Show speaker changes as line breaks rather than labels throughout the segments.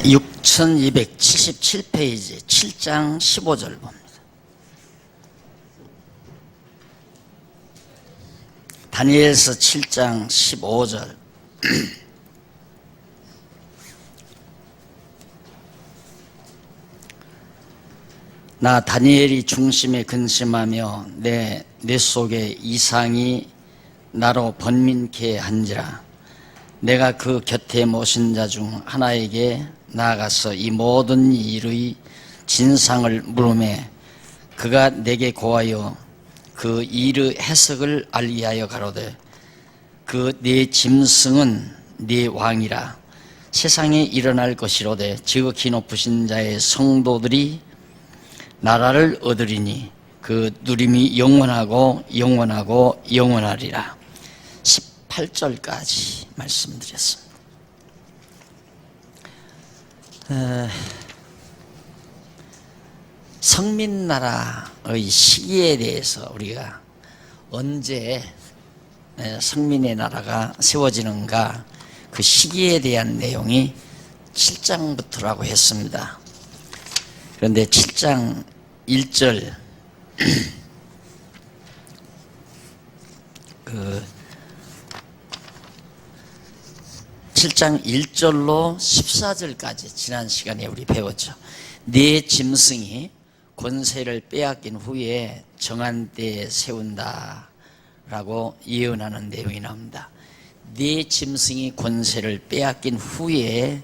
6277페이지 7장 15절 봅니다. 다니엘서 7장 15절. 나 다니엘이 중심에 근심하며 내 속에 이상이 나로 번민케 한지라. 내가 그 곁에 모신 자 중 하나에게 나아가서 이 모든 일의 진상을 물으매 그가 내게 고하여 그 일의 해석을 알게 하여 가로되 그 네 짐승은 네 왕이라. 세상에 일어날 것이로되 지극히 높으신 자의 성도들이 나라를 얻으리니 그 누림이 영원하고 영원하고 영원하리라. 18절까지 말씀드렸습니다. 성민나라의 시기에 대해서 우리가 언제 성민의 나라가 세워지는가, 그 시기에 대한 내용이 7장부터라고 했습니다. 그런데 7장 1절 그 7장 1절로 14절까지 지난 시간에 우리 배웠죠. 네 짐승이 권세를 빼앗긴 후에 정한 때에 세운다 라고 예언하는 내용이 나옵니다. 네 짐승이 권세를 빼앗긴 후에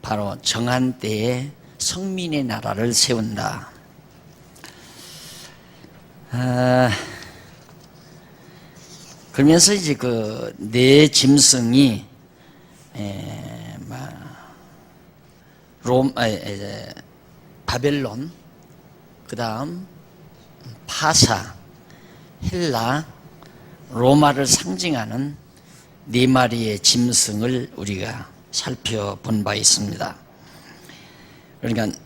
바로 정한 때에 성민의 나라를 세운다. 그러면서 이제 그 네 짐승이 바벨론, 그 다음 파사, 헬라, 로마를 상징하는 네 마리의 짐승을 우리가 살펴본 바 있습니다. 그러니까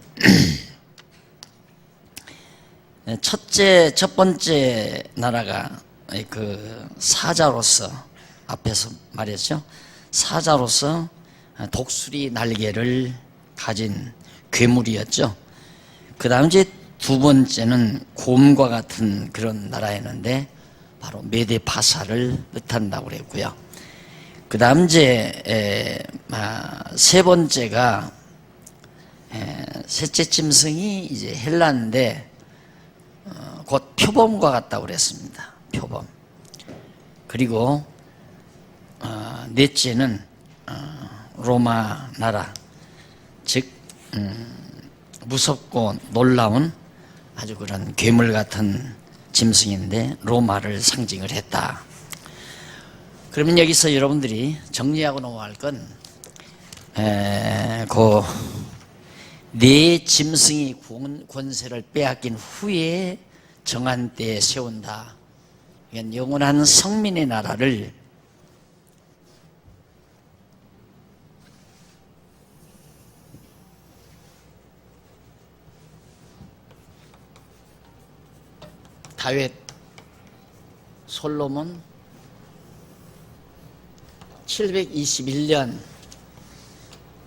첫 번째 나라가 그 사자로서, 앞에서 말했죠. 사자로서 독수리 날개를 가진 괴물이었죠. 그 다음 이제 두 번째는 곰과 같은 그런 나라였는데 바로 메데 파사를 뜻한다고 그랬고요. 그 다음 이제 세 번째가 셋째 짐승이 이제 헬라인데 곧 표범과 같다고 그랬습니다. 표범. 그리고 넷째는 로마 나라, 즉 무섭고 놀라운 아주 그런 괴물 같은 짐승인데 로마를 상징을 했다. 그러면 여기서 여러분들이 정리하고 넘어갈 건 네 짐승이 권세를 빼앗긴 후에 정한 때에 세운다. 영원한 성민의 나라를 다윗, 솔로몬 721년,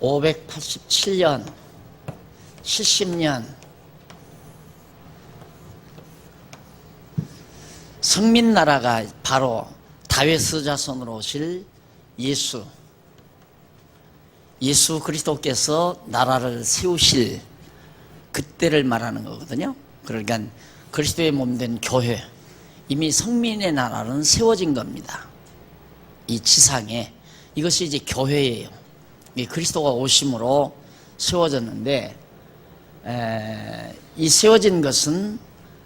587년, 70년 성민나라가 바로 다윗의 자손으로 오실 예수 그리스도께서 나라를 세우실 그때를 말하는 거거든요. 그러니까 그리스도의 몸된 교회, 이미 성민의 나라는 세워진 겁니다. 이 지상에. 이것이 이제 교회예요. 그리스도가 오심으로 세워졌는데, 이 세워진 것은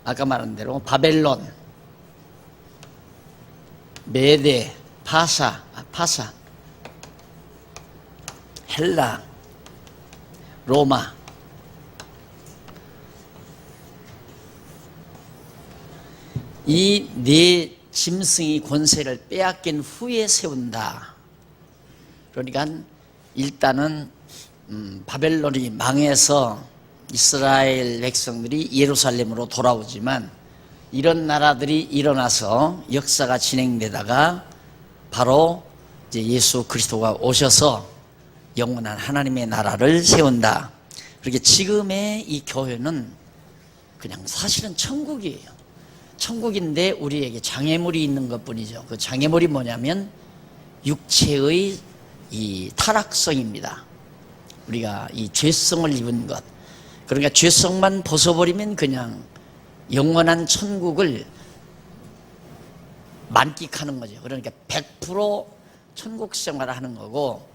아까 말한 대로 바벨론, 메데, 파사, 헬라, 로마, 이 네 짐승이 권세를 빼앗긴 후에 세운다. 그러니까 일단은 바벨론이 망해서 이스라엘 백성들이 예루살렘으로 돌아오지만 이런 나라들이 일어나서 역사가 진행되다가 바로 이제 예수 그리스도가 오셔서 영원한 하나님의 나라를 세운다. 그렇게 지금의 이 교회는 그냥 사실은 천국이에요. 천국인데 우리에게 장애물이 있는 것뿐이죠. 그 장애물이 뭐냐면 육체의 이 타락성입니다. 우리가 이 죄성을 입은 것. 그러니까 죄성만 벗어버리면 그냥 영원한 천국을 만끽하는 거죠. 그러니까 100% 천국 생활을 하는 거고,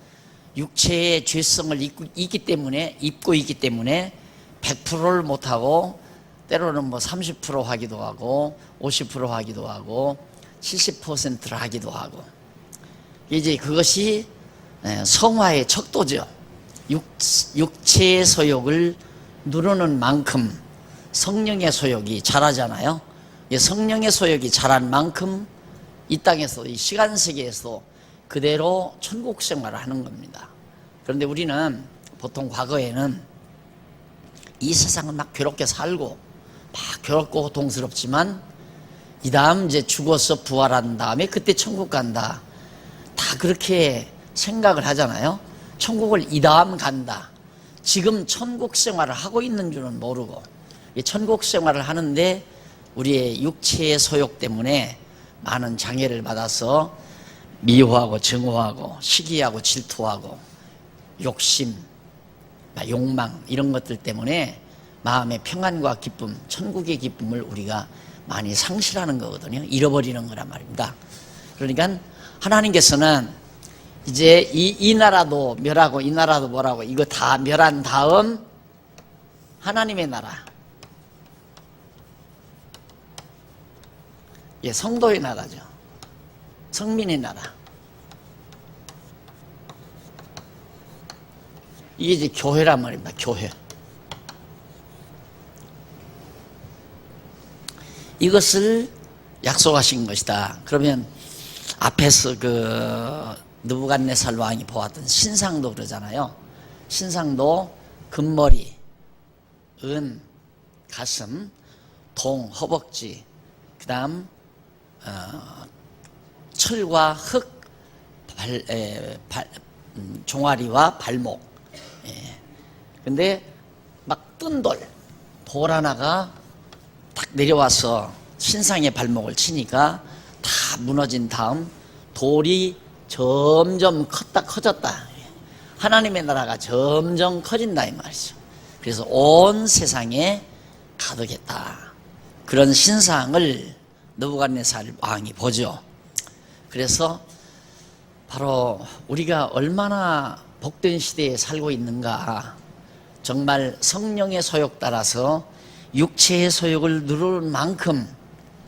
육체의 죄성을 입고 있기 때문에 100%를 못하고 때로는 뭐 30% 하기도 하고 50% 하기도 하고 70%를 하기도 하고, 이제 그것이 성화의 척도죠. 육체의 소욕을 누르는 만큼 성령의 소욕이 자라잖아요. 성령의 소욕이 자란 만큼 이 땅에서, 이 시간 세계에서 그대로 천국 생활을 하는 겁니다. 그런데 우리는 보통 과거에는 이 세상은 막 괴롭게 살고 막 괴롭고 고통스럽지만 이 다음 이제 죽어서 부활한 다음에 그때 천국 간다, 다 그렇게 생각을 하잖아요. 천국을 이 다음 간다. 지금 천국 생활을 하고 있는 줄은 모르고, 천국 생활을 하는데 우리의 육체의 소욕 때문에 많은 장애를 받아서 미워하고 증오하고 시기하고 질투하고 욕심, 욕망, 이런 것들 때문에 마음의 평안과 기쁨, 천국의 기쁨을 우리가 많이 상실하는 거거든요. 잃어버리는 거란 말입니다. 그러니까 하나님께서는 이제 이 나라도 멸하고 이 나라도 뭐라고, 이거 다 멸한 다음 하나님의 나라, 성도의 나라죠. 성민의 나라. 이게 이제 교회란 말입니다. 교회. 이것을 약속하신 것이다. 그러면 앞에서 그 느부갓네살 왕이 보았던 신상도 그러잖아요. 신상도 금머리, 은, 가슴, 동, 허벅지, 그 다음 철과 흙, 종아리와 발목. 근데 막 뜬 돌 하나가 탁 내려와서 신상의 발목을 치니까 다 무너진 다음 돌이 점점 커졌다. 하나님의 나라가 점점 커진다 이 말이죠. 그래서 온 세상에 가득했다. 그런 신상을 느부갓네살 왕이 보죠. 그래서 바로 우리가 얼마나 복된 시대에 살고 있는가, 정말 성령의 소욕 따라서 육체의 소욕을 누르는 만큼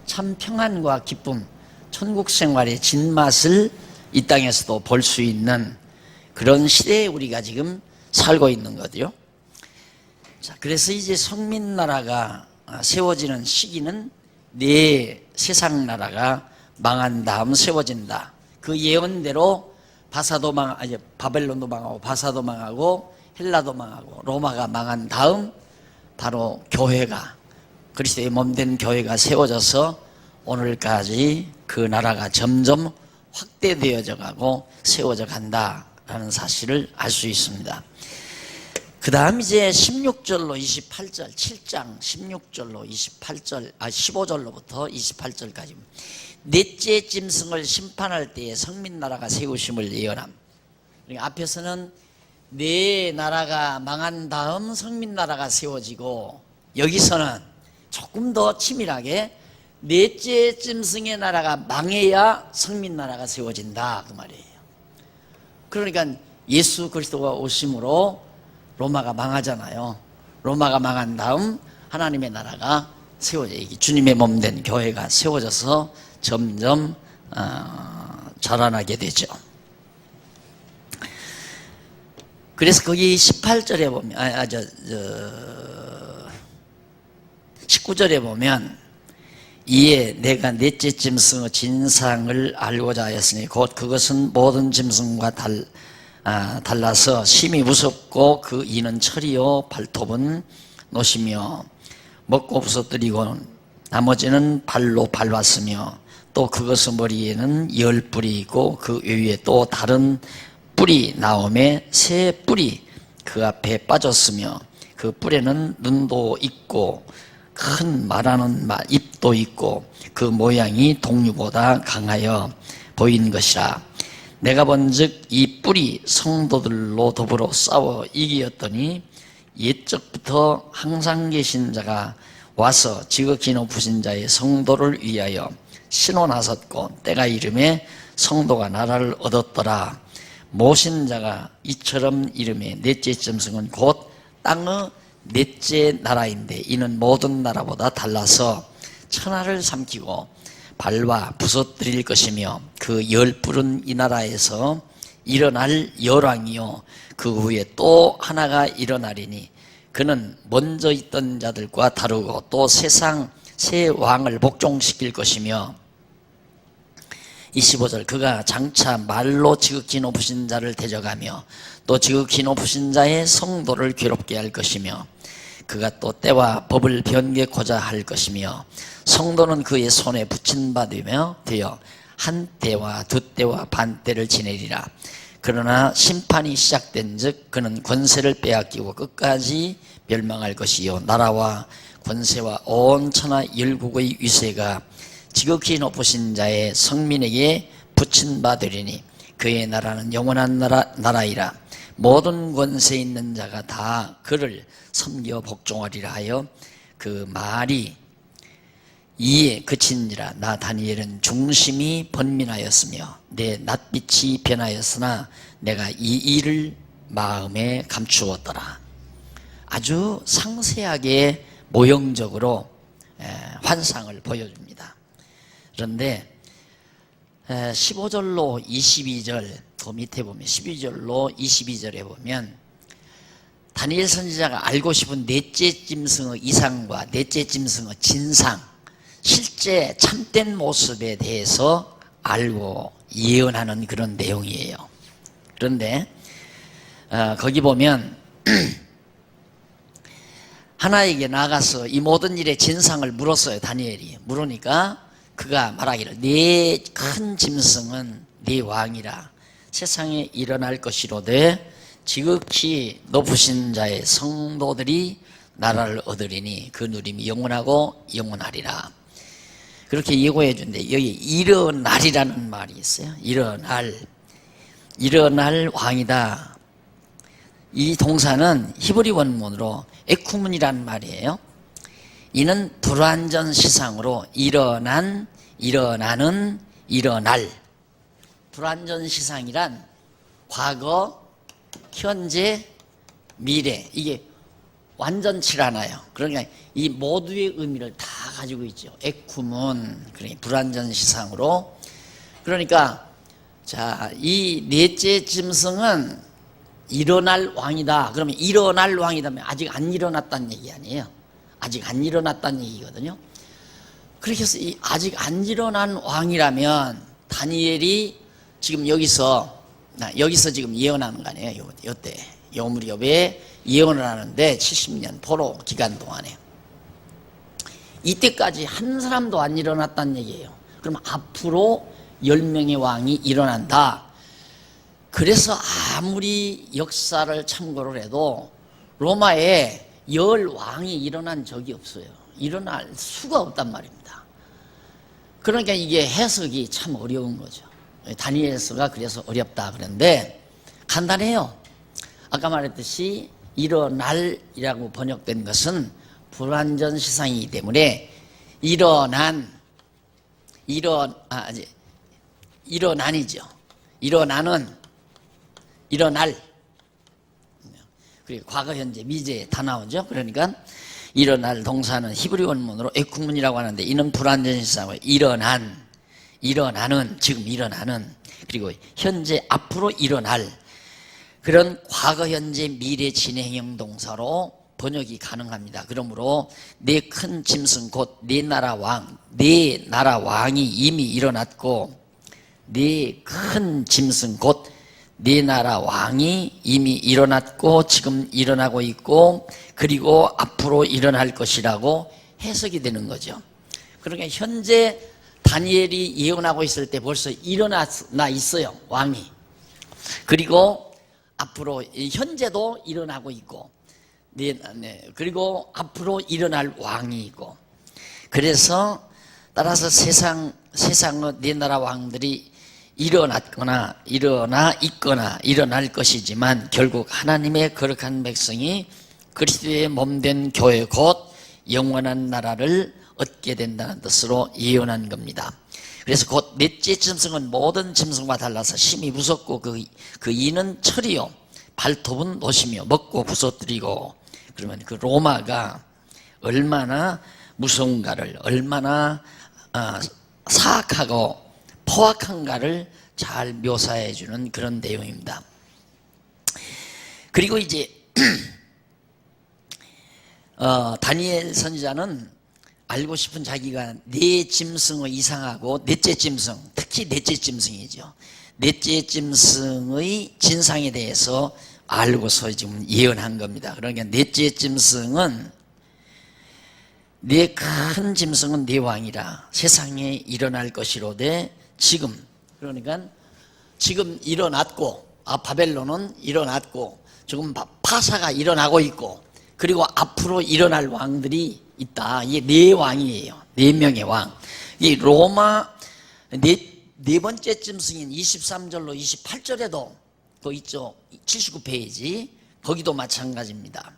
참 평안과 기쁨, 천국 생활의 진맛을 이 땅에서도 볼 수 있는 그런 시대에 우리가 지금 살고 있는 거죠. 자, 그래서 이제 성민나라가 세워지는 시기는 세상 나라가 망한 다음 세워진다. 그 예언대로 바벨론도 망하고 바사도 망하고 헬라도 망하고 로마가 망한 다음 바로 교회가, 그리스도의 몸된 교회가 세워져서 오늘까지 그 나라가 점점 확대되어져 가고 세워져 간다라는 사실을 알 수 있습니다. 그 다음 이제 16절로 28절, 7장 16절로 15절로부터 28절까지 넷째 짐승을 심판할 때에 성민나라가 세우심을 예언함. 그러니까 앞에서는 네 나라가 망한 다음 성민나라가 세워지고, 여기서는 조금 더 치밀하게 넷째 짐승의 나라가 망해야 성민나라가 세워진다 그 말이에요. 그러니까 예수 그리스도가 오심으로 로마가 망하잖아요. 로마가 망한 다음 하나님의 나라가 세워져, 주님의 몸된 교회가 세워져서 점점 자라나게 되죠. 그래서 거기 18절에 보면 19절에 보면 이에 내가 넷째 짐승의 진상을 알고자 하였으니 곧 그것은 모든 짐승과 달라서 심히 무섭고 그 이는 철이요 발톱은 노시며 먹고 부서뜨리고 나머지는 발로 밟았으며 또 그것의 머리에는 10뿔이 있고 그 위에 또 다른 뿔이 나오매 새 뿔이 그 앞에 빠졌으며 그 뿔에는 눈도 있고 큰 말하는 입도 있고 그 모양이 동류보다 강하여 보인 것이라. 내가 본즉 이 뿔이 성도들로 더불어 싸워 이기었더니 옛적부터 항상 계신 자가 와서 지극히 높으신 자의 성도를 위하여 신호 나섰고 때가 이름에 성도가 나라를 얻었더라. 모신 자가 이처럼 이름에 넷째 짐승은 곧 땅의 넷째 나라인데 이는 모든 나라보다 달라서 천하를 삼키고 발와 부서뜨릴 것이며 그 열뿔은 이 나라에서 일어날 열왕이요 그 후에 또 하나가 일어나리니 그는 먼저 있던 자들과 다르고 또 세상 새 왕을 복종시킬 것이며 25절 그가 장차 말로 지극히 높으신 자를 대적하며 또 지극히 높으신 자의 성도를 괴롭게 할 것이며 그가 또 때와 법을 변개코자 할 것이며 성도는 그의 손에 붙인 바 되어 한 때와 두 때와 반 때를 지내리라. 그러나 심판이 시작된 즉 그는 권세를 빼앗기고 끝까지 멸망할 것이요 나라와 권세와 온 천하 열국의 위세가 지극히 높으신 자의 성민에게 붙인 바 되리니 그의 나라는 영원한 나라이라. 모든 권세 있는 자가 다 그를 섬겨 복종하리라 하여 그 말이 이에 그친지라. 나 다니엘은 중심이 번민하였으며 내 낯빛이 변하였으나 내가 이 일을 마음에 감추었더라. 아주 상세하게 모형적으로 환상을 보여줍니다. 그런데 15절로 22절 그 밑에 보면 12절로 22절에 보면 다니엘 선지자가 알고 싶은 넷째 짐승의 이상과 넷째 짐승의 진상, 실제 참된 모습에 대해서 알고 예언하는 그런 내용이에요. 그런데 거기 보면 하나에게 나가서 이 모든 일의 진상을 물었어요. 다니엘이 물으니까 그가 말하기를 네 큰 짐승은 네 왕이라 세상에 일어날 것이로되 지극히 높으신 자의 성도들이 나라를 얻으리니 그 누림이 영원하고 영원하리라. 그렇게 예고해 준대. 여기 일어날이라는 말이 있어요. 일어날 왕이다. 이 동사는 히브리 원문으로 에쿠문이라는 말이에요. 이는 불완전 시상으로 일어나는, 일어날. 불완전 시상이란 과거, 현재, 미래. 이게 완전치 않아요. 그러니까 이 모두의 의미를 다 가지고 있죠. 에쿠문, 그러니까 불완전 시상으로. 그러니까 자, 이 넷째 짐승은 일어날 왕이다. 그러면 일어날 왕이다면 아직 안 일어났다는 얘기 아니에요. 아직 안 일어났다는 얘기거든요. 그렇게 해서 이 아직 안 일어난 왕이라면 다니엘이 지금 여기서 지금 예언하는 거 아니에요. 요때 요 무렵에 예언을 하는데 70년 포로 기간 동안에 이때까지 한 사람도 안 일어났다는 얘기예요. 그럼 앞으로 10명의 왕이 일어난다. 그래서 아무리 역사를 참고를 해도 로마에 10왕이 일어난 적이 없어요. 일어날 수가 없단 말입니다. 그러니까 이게 해석이 참 어려운 거죠. 다니엘서가 그래서 어렵다 그런데 간단해요. 아까 말했듯이 일어날이라고 번역된 것은 불완전 시상이기 때문에 일어난이죠. 일어날. 그리고 과거, 현재, 미래 다 나오죠. 그러니까 일어날 동사는 히브리 원문으로 에쿠문이라고 하는데 이는 불완전 시상으로 일어나는, 지금 일어나는, 그리고 현재 앞으로 일어날 그런 과거, 현재, 미래 진행형 동사로 번역이 가능합니다. 그러므로 네 큰 짐승 곧 네 나라 왕이 이미 일어났고 네 큰 짐승 곧 네 나라 왕이 이미 일어났고 지금 일어나고 있고 그리고 앞으로 일어날 것이라고 해석이 되는 거죠. 그러니까 현재 다니엘이 예언하고 있을 때 벌써 일어나 있어요. 왕이. 그리고 앞으로 현재도 일어나고 있고, 그리고 앞으로 일어날 왕이 있고, 그래서 따라서 세상의 네 나라 왕들이 일어나 있거나 일어날 것이지만 결국 하나님의 거룩한 백성이 그리스도의 몸된 교회 곧 영원한 나라를 얻게 된다는 뜻으로 예언한 겁니다. 그래서 곧 넷째 짐승은 모든 짐승과 달라서 심히 무섭고 그 이는 철이요 발톱은 노시며 먹고 부서뜨리고, 그러면 그 로마가 얼마나 무서운가를, 얼마나 사악하고 포악한가를 잘 묘사해 주는 그런 내용입니다. 그리고 이제 다니엘 선지자는 알고 싶은 자기가 네 짐승의 이상하고 넷째 짐승, 특히 넷째 짐승이죠. 넷째 짐승의 진상에 대해서 알고서 지금 예언한 겁니다. 그러니까 넷째 짐승은 네 큰 짐승은 네 왕이라 세상에 일어날 것이로되 지금, 그러니까 지금 일어났고, 바벨론은 일어났고 지금 파사가 일어나고 있고, 그리고 앞으로 일어날 왕들이 있다. 이게 네 왕이에요. 네 명의 왕. 이 로마 네 번째 짐승인 23절로 28절에도 그 있죠. 79페이지 거기도 마찬가지입니다.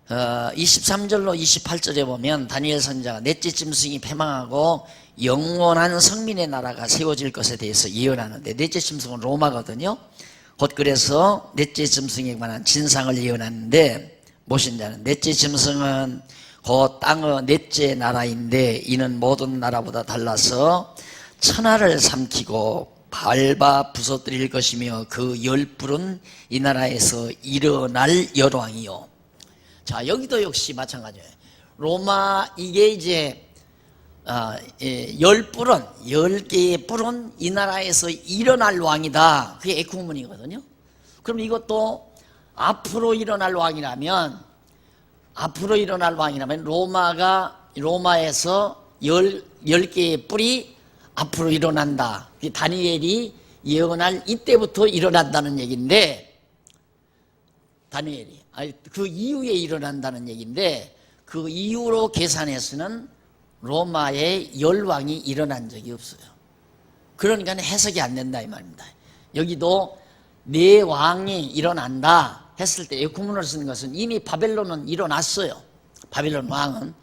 23절로 28절에 보면 다니엘 선지자가 넷째 짐승이 패망하고 영원한 성민의 나라가 세워질 것에 대해서 예언하는데, 넷째 짐승은 로마거든요. 곧 그래서 넷째 짐승에 관한 진상을 예언하는데, 무엇이냐는 넷째 짐승은 곧 땅의 넷째 나라인데 이는 모든 나라보다 달라서 천하를 삼키고 밟아 부서뜨릴 것이며 그 열불은 이 나라에서 일어날 열왕이요. 자, 여기도 역시 마찬가지예요. 로마, 이게 이제 열불은, 10개의 불은 이 나라에서 일어날 왕이다. 그게 에쿠문이거든요. 그럼 이것도 앞으로 일어날 왕이라면 로마에서 10개의 뿔이 앞으로 일어난다. 다니엘이 예언할 이때부터 일어난다는 얘기인데, 그 이후에 일어난다는 얘기인데, 그 이후로 계산해서는 로마의 열왕이 일어난 적이 없어요. 그러니까 해석이 안 된다 이 말입니다. 여기도 네 왕이 일어난다 했을 때 에쿠문을 쓰는 것은 이미 바벨론은 일어났어요. 바벨론 왕은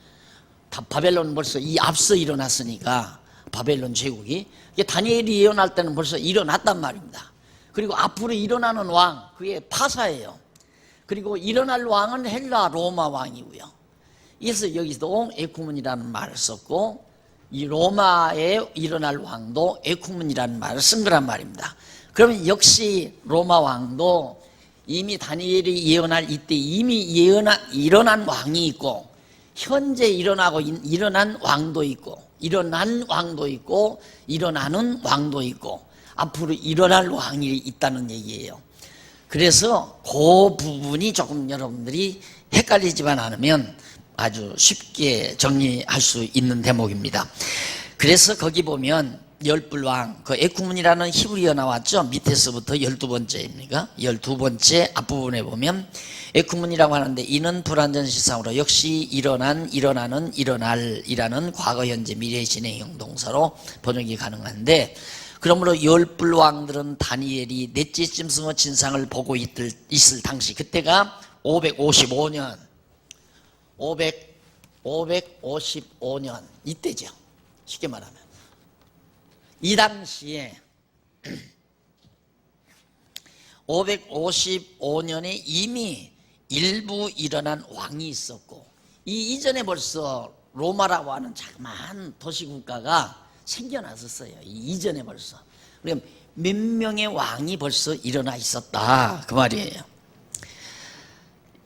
바벨론은 벌써 이 앞서 일어났으니까, 바벨론 제국이 다니엘이 예언할 때는 벌써 일어났단 말입니다. 그리고 앞으로 일어나는 왕, 그게 파사예요. 그리고 일어날 왕은 헬라 로마 왕이고요. 그래서 여기서도 에쿠문이라는 말을 썼고, 이 로마에 일어날 왕도 에쿠문이라는 말을 쓴 거란 말입니다. 그러면 역시 로마 왕도 이미 다니엘이 예언할 이때 이미 일어난 왕이 있고, 현재 일어난 왕도 있고, 일어난 왕도 있고, 일어나는 왕도 있고, 앞으로 일어날 왕이 있다는 얘기예요. 그래서 그 부분이 조금 여러분들이 헷갈리지만 않으면 아주 쉽게 정리할 수 있는 대목입니다. 그래서 거기 보면 열불왕, 그 에쿠문이라는 히브리어 나왔죠. 밑에서부터 12번째입니까? 12번째 앞부분에 보면 에쿠문이라고 하는데, 이는 불완전시상으로 역시 일어나는, 일어날이라는 과거, 현재, 미래 진행형 동사로 번역이 가능한데, 그러므로 열불왕들은 다니엘이 넷째 짐승의 진상을 보고 있을 당시, 그때가 555년 이때죠. 쉽게 말하면 이 당시에 555년에 이미 일부 일어난 왕이 있었고, 이 이전에 벌써 로마라고 하는 자그마한 도시국가가 생겨났었어요. 이 이전에 벌써. 그럼 몇 명의 왕이 벌써 일어나 있었다 그 말이에요.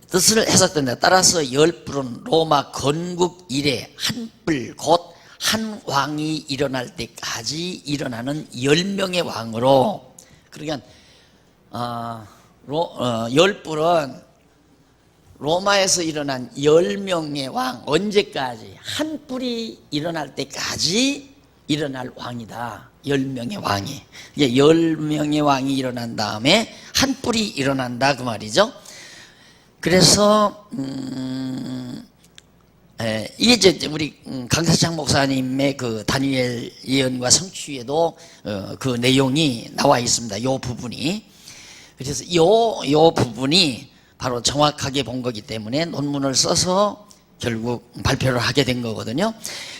뜻을 해석된다. 따라서 열불은 로마 건국 이래 한 뿔, 곧 한 왕이 일어날 때까지 일어나는 10명의 왕으로, 그러니까 열불은 로마에서 일어난 10명의 왕, 언제까지? 한 뿔이 일어날 때까지 일어날 왕이다. 10명의 왕이. 이제 10명의 왕이 일어난 다음에 한 뿔이 일어난다 그 말이죠. 그래서 이게 이제 우리 강사창 목사님의 그 다니엘 예언과 성취에도 그 내용이 나와 있습니다. 요 부분이. 그래서 요 부분이 바로 정확하게 본 거기 때문에 논문을 써서 결국 발표를 하게 된 거거든요.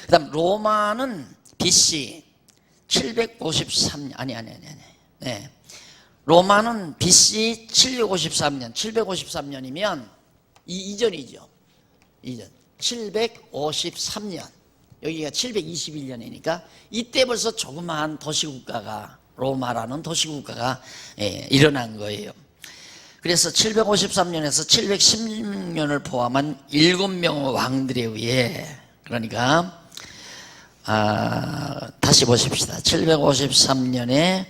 그 다음 로마는 BC 753년 아니. 네. 로마는 BC 753년 753년이면 이전이죠. 이전 753년 여기가 721년이니까 이때 벌써 조그마한 도시국가가 로마라는 도시국가가 일어난 거예요. 그래서 753년에서 716년을 포함한 7명의 왕들에 의해 그러니까 다시 보십시다. 753년에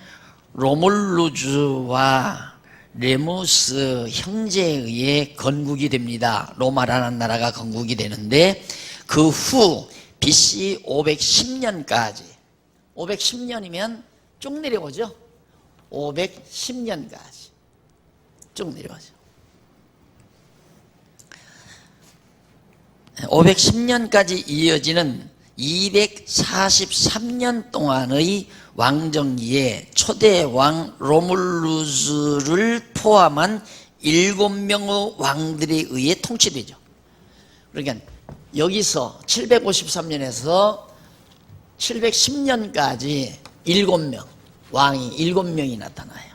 로물루즈와 레무스 형제에 의해 건국이 됩니다. 로마라는 나라가 건국이 되는데 그 후 BC 510년까지 510년이면 쭉 내려오죠. 510년까지 쭉 내려오죠. 510년까지 이어지는 243년 동안의 왕정기에 초대 왕 로물루스를 포함한 7명의 왕들에 의해 통치되죠. 그러니까 여기서 753년에서 710년까지 7명, 왕이 7명이 나타나요.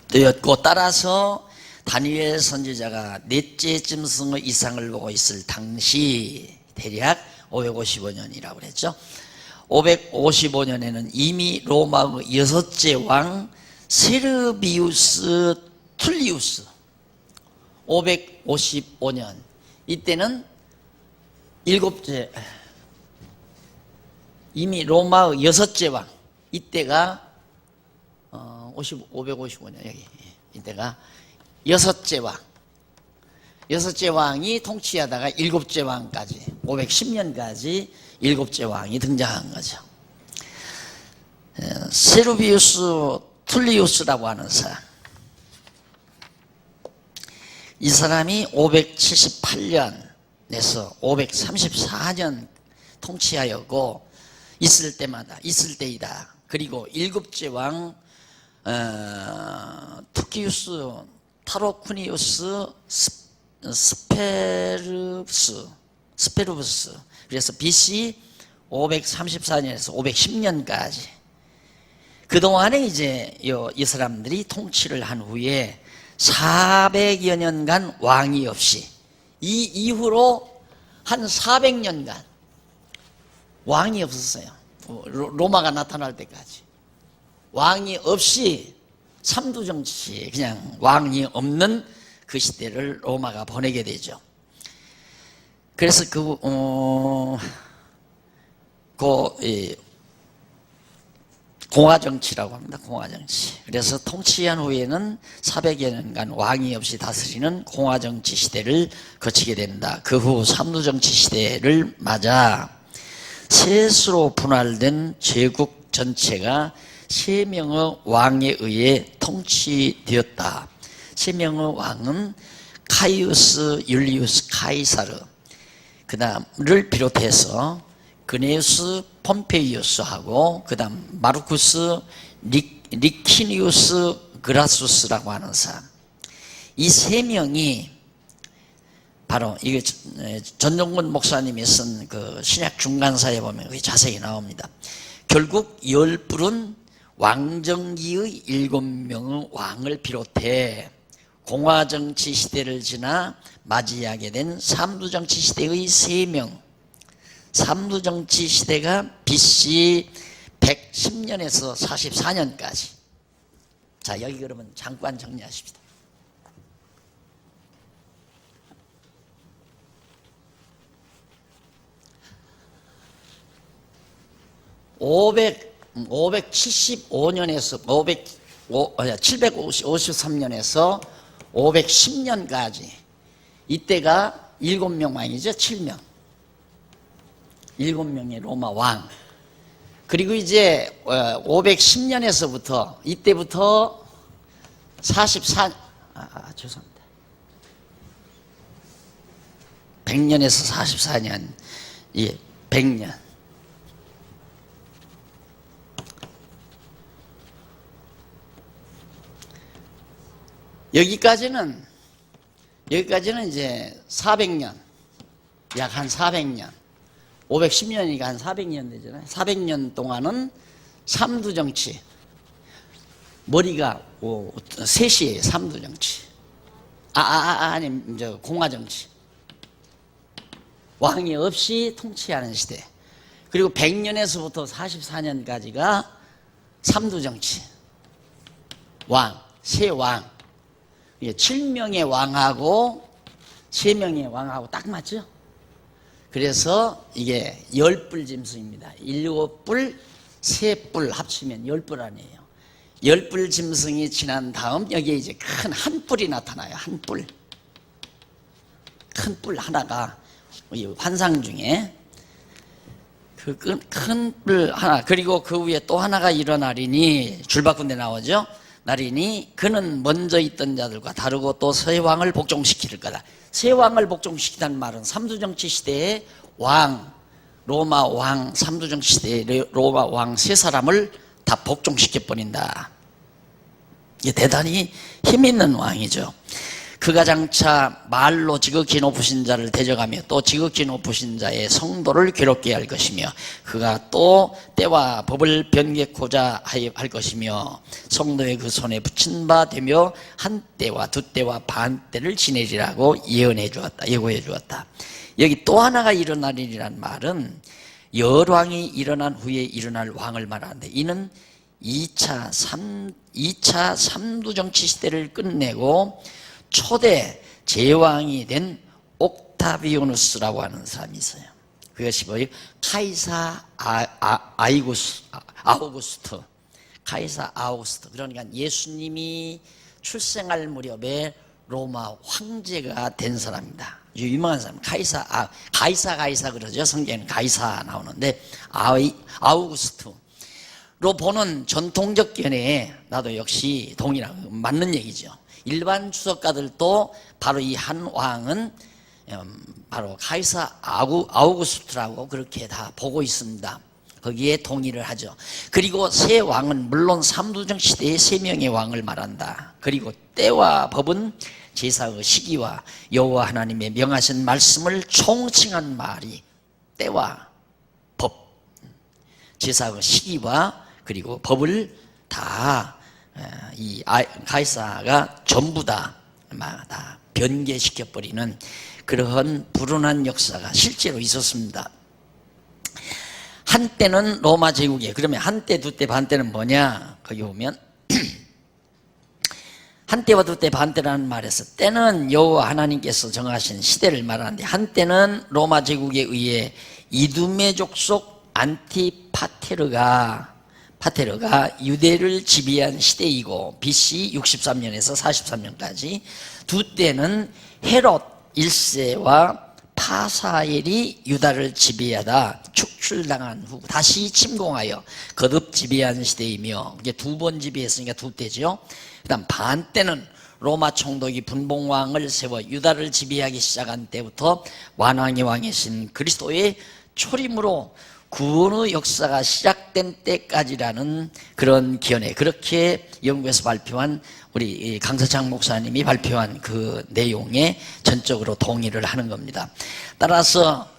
되었고 따라서 다니엘 선지자가 넷째 짐승의 이상을 보고 있을 당시 대략 555년이라고 그랬죠. 555년에는 이미 로마의 여섯째 왕 세르비우스 툴리우스 555년 이때는 일곱째 이미 로마의 여섯째 왕 이때가 555년 여기 이때가 여섯째 왕이 통치하다가 일곱째 왕까지 510년까지 일곱째 왕이 등장한 거죠. 세르비우스 툴리우스라고 하는 사람 이 사람이 578년에서 534년 통치하였고 있을 때이다. 그리고 일곱째 왕 투키우스 타로쿠니우스 스페루브스 그래서 BC 534년에서 510년까지 그동안에 이제 이 사람들이 통치를 한 후에 400여 년간 왕이 없이 이 이후로 한 400년간 왕이 없었어요. 로마가 나타날 때까지 왕이 없이 삼두정치 그냥 왕이 없는 그 시대를 로마가 보내게 되죠. 그래서 공화정치라고 합니다. 공화정치. 그래서 통치한 후에는 400여 년간 왕이 없이 다스리는 공화정치 시대를 거치게 된다. 그 후 삼두정치 시대를 맞아 셋으로 분할된 제국 전체가 3명의 왕에 의해 통치되었다. 3명의 왕은 카이우스 율리우스 카이사르 그 다음을 비롯해서 그네우스 폼페이우스하고 그 다음 마르쿠스 리키니우스 그라수스라고 하는 사람 이 3명이 바로 이게 전종근 목사님이 쓴 그 신약 중간사에 보면 그게 자세히 나옵니다. 결국 10뿔은 왕정기의 7명의 왕을 비롯해 공화정치 시대를 지나 맞이하게 된 삼두정치 시대의 3명 삼두정치 시대가 BC 110년에서 44년까지 자 여기 그러면 잠깐 정리하십시다. 753년에서 510년까지 이때가 7명 왕이죠. 7명 7명의 로마 왕. 그리고 이제 510년에서부터 이때부터 죄송합니다. 100년에서 44년, 예, 100년. 여기까지는 이제 400년, 약 한 400년. 510년이니까 한 400년 되잖아요. 400년 동안은 삼두정치. 머리가 셋이에요. 삼두정치. 아니, 공화정치. 왕이 없이 통치하는 시대. 그리고 100년에서부터 44년까지가 삼두정치. 왕, 세 왕. 7명의 왕하고 3명의 왕하고 딱 맞죠? 그래서 이게 10뿔 짐승입니다. 7뿔, 3뿔 합치면 10뿔 아니에요. 10뿔 짐승이 지난 다음 여기에 이제 큰 한 뿔이 나타나요. 한 뿔. 큰 뿔 하나가 환상 중에 그 큰 뿔 하나, 그리고 그 위에 또 하나가 일어나리니, 줄바꾼데 나오죠? 나리니 그는 먼저 있던 자들과 다르고 또 새 왕을 복종시킬 거다. 새 왕을 복종시키다는 말은 삼두정치 시대의 왕, 로마 왕, 삼두정치 시대의 로마 왕 세 사람을 다 복종시켜 버린다. 이게 대단히 힘 있는 왕이죠. 그가 장차 말로 지극히 높으신 자를 대적하며 또 지극히 높으신 자의 성도를 괴롭게 할 것이며, 그가 또 때와 법을 변개코자 할 것이며, 성도의 그 손에 붙인 바 되며 한 때와 두 때와 반 때를 지내리라고 예고해 주었다. 여기 또 하나가 일어나리라는 말은 열왕이 일어난 후에 일어날 왕을 말하는데, 이는 2차 삼두정치 시대를 끝내고 초대 제왕이 된 옥타비오누스라고 하는 사람이 있어요. 그것이 뭐예요? 카이사 아우구스트. 카이사 아우구스트. 그러니까 예수님이 출생할 무렵에 로마 황제가 된 사람입니다. 유명한 사람. 가이사 그러죠. 성경에는 가이사 나오는데, 아우구스트로 보는 전통적 견해에 나도 역시 동일하고 맞는 얘기죠. 일반 주석가들도 바로 이 한 왕은 바로 카이사 아우구스트라고 그렇게 다 보고 있습니다. 거기에 동의를 하죠. 그리고 세 왕은 물론 삼두정 시대의 3명의 왕을 말한다. 그리고 때와 법은 제사의 시기와 여호와 하나님의 명하신 말씀을 총칭한 말이 때와 법, 제사의 시기와 그리고 법을 다 이 가이사가 전부 다 변개시켜버리는 그러한 불운한 역사가 실제로 있었습니다. 한때는 로마 제국에, 그러면 한때, 두때, 반때는 뭐냐? 거기 보면 한때와 두때, 반때라는 말에서 때는 여호와 하나님께서 정하신 시대를 말하는데, 한때는 로마 제국에 의해 이두메 족속 안티파테르가 유대를 지배한 시대이고, BC 63년에서 43년까지. 두 때는 헤롯 1세와 파사엘이 유다를 지배하다 축출당한 후 다시 침공하여 거듭 지배한 시대이며, 이게 2번 지배했으니까 두 때죠. 그 다음 반 때는 로마 총독이 분봉왕을 세워 유다를 지배하기 시작한 때부터 완왕의 왕이신 그리스도의 초림으로 구원의 역사가 시작된 때까지라는 그런 견해, 그렇게 영국에서 발표한 우리 강서창 목사님이 발표한 그 내용에 전적으로 동의를 하는 겁니다. 따라서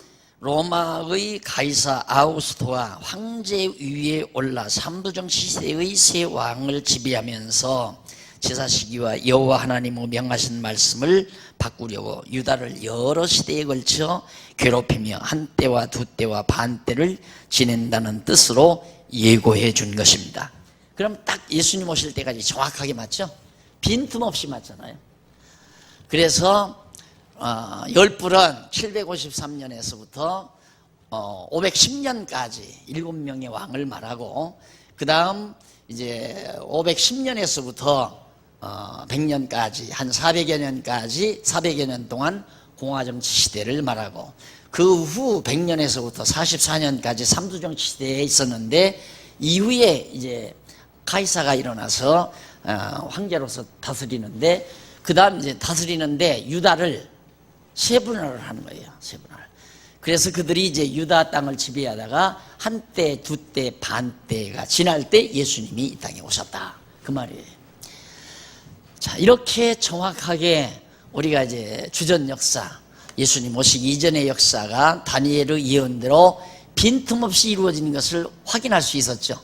로마의 가이사 아우구스토가 황제 위에 올라 삼두정치 시대의 세 왕을 지배하면서 제사 시기와 여호와 하나님의 명하신 말씀을 바꾸려고 유다를 여러 시대에 걸쳐 괴롭히며 한 때와 두 때와 반 때를 지낸다는 뜻으로 예고해 준 것입니다. 그럼 딱 예수님 오실 때까지 정확하게 맞죠? 빈틈없이 맞잖아요. 그래서 10뿔은 753년에서부터 510년까지 7명의 왕을 말하고, 그 다음 이제 510년에서부터 100년까지 한 400여 년까지 400여 년 동안 공화정치 시대를 말하고, 그 후 100년에서부터 44년까지 삼두정치 시대에 있었는데, 이후에 이제 가이사가 일어나서 황제로서 다스리는데, 그 다음 이제 다스리는데 유다를 세분화를 하는 거예요. 세분화를. 그래서 그들이 이제 유다 땅을 지배하다가 한때, 두때, 반때가 지날 때 예수님이 이 땅에 오셨다, 그 말이에요. 자, 이렇게 정확하게 우리가 이제 주전 역사, 예수님 오시기 이전의 역사가 다니엘의 예언대로 빈틈없이 이루어지는 것을 확인할 수 있었죠.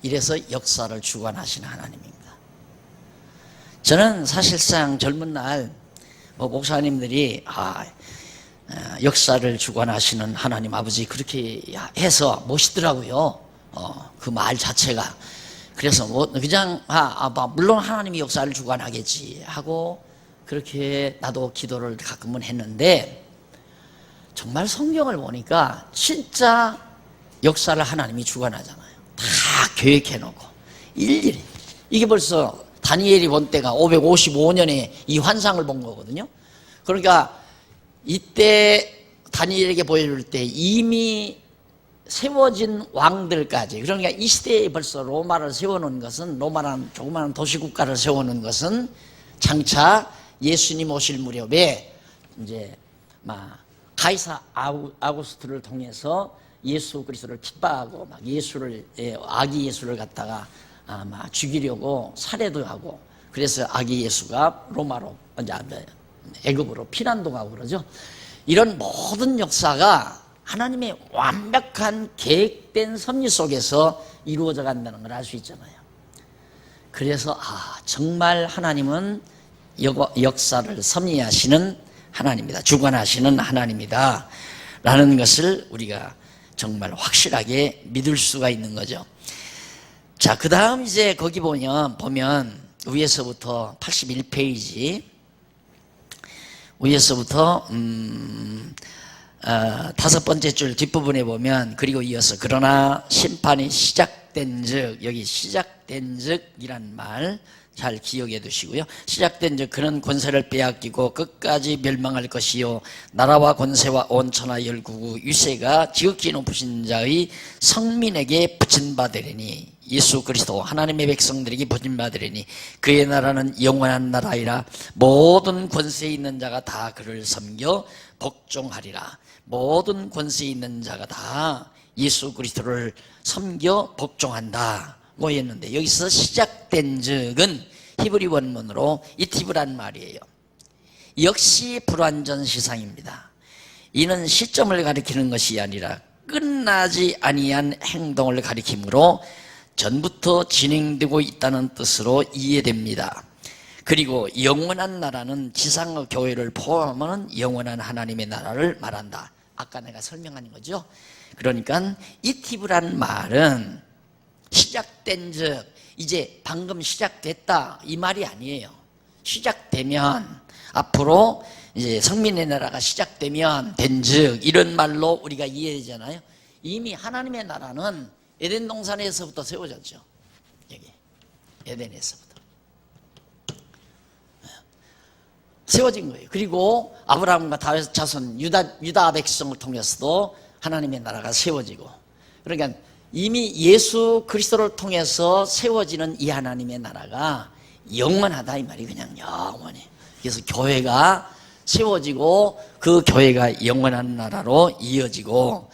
이래서 역사를 주관하시는 하나님입니다. 저는 사실상 젊은 날 목사님들이 역사를 주관하시는 하나님 아버지 그렇게 해서 멋있더라고요. 그 말 자체가. 그래서 그냥 물론 하나님이 역사를 주관하겠지 하고 그렇게 나도 기도를 가끔은 했는데, 정말 성경을 보니까 진짜 역사를 하나님이 주관하잖아요. 다 계획해놓고 일일이. 이게 벌써 다니엘이 본 때가 555년에 이 환상을 본 거거든요. 그러니까 이때 다니엘에게 보여줄 때 이미 세워진 왕들까지, 그러니까 이 시대에 벌써 로마를 세워놓은 것은, 로마라는 조그마한 도시국가를 세워놓은 것은 장차 예수님 오실 무렵에 이제 가이사 아구스트를 통해서 예수 그리스도를 핍박하고 예수를, 아기 예수를 갖다가 죽이려고 살해도 하고, 그래서 아기 예수가 로마로 애굽으로 피난도 가고 그러죠. 이런 모든 역사가 하나님의 완벽한 계획된 섭리 속에서 이루어져 간다는 걸 알 수 있잖아요. 그래서 정말 하나님은 역사를 섭리하시는 하나님이다, 주관하시는 하나님이다 라는 것을 우리가 정말 확실하게 믿을 수가 있는 거죠. 자, 그 다음 이제 거기 보면 위에서부터 81페이지 위에서부터 5번째 줄 뒷부분에 보면, 그리고 이어서 그러나 심판이 시작된 즉, 여기 시작된 즉이란 말 잘 기억해 두시고요. 시작된 즉 그는 권세를 빼앗기고 끝까지 멸망할 것이요 나라와 권세와 온 천하 열국의 유세가 지극히 높으신 자의 성민에게 붙인 바 되리니, 예수 그리스도 하나님의 백성들에게 붙인 바 되리니 그의 나라는 영원한 나라이라. 모든 권세 있는 자가 다 그를 섬겨 복종하리라. 모든 권세 있는 자가 다 예수 그리스도를 섬겨 복종한다 고 했는데, 여기서 시작된 즉은 히브리 원문으로 이티브란 말이에요. 역시 불완전 시상입니다. 이는 시점을 가리키는 것이 아니라 끝나지 아니한 행동을 가리키므로 전부터 진행되고 있다는 뜻으로 이해됩니다. 그리고 영원한 나라는 지상의 교회를 포함하는 영원한 하나님의 나라를 말한다. 아까 내가 설명한 거죠. 그러니까 이티브란 말은 시작된 즉, 이제 방금 시작됐다 이 말이 아니에요. 시작되면, 앞으로 이제 성민의 나라가 시작되면 된 즉, 이런 말로 우리가 이해되잖아요. 이미 하나님의 나라는 에덴 동산에서부터 세워졌죠. 여기 에덴에서부터 세워진 거예요. 그리고 아브라함과 다윗 자손 유다 백성을 통해서도 하나님의 나라가 세워지고, 그러니까 이미 예수 그리스도를 통해서 세워지는 이 하나님의 나라가 영원하다 이 말이, 그냥 영원히. 그래서 교회가 세워지고 그 교회가 영원한 나라로 이어지고,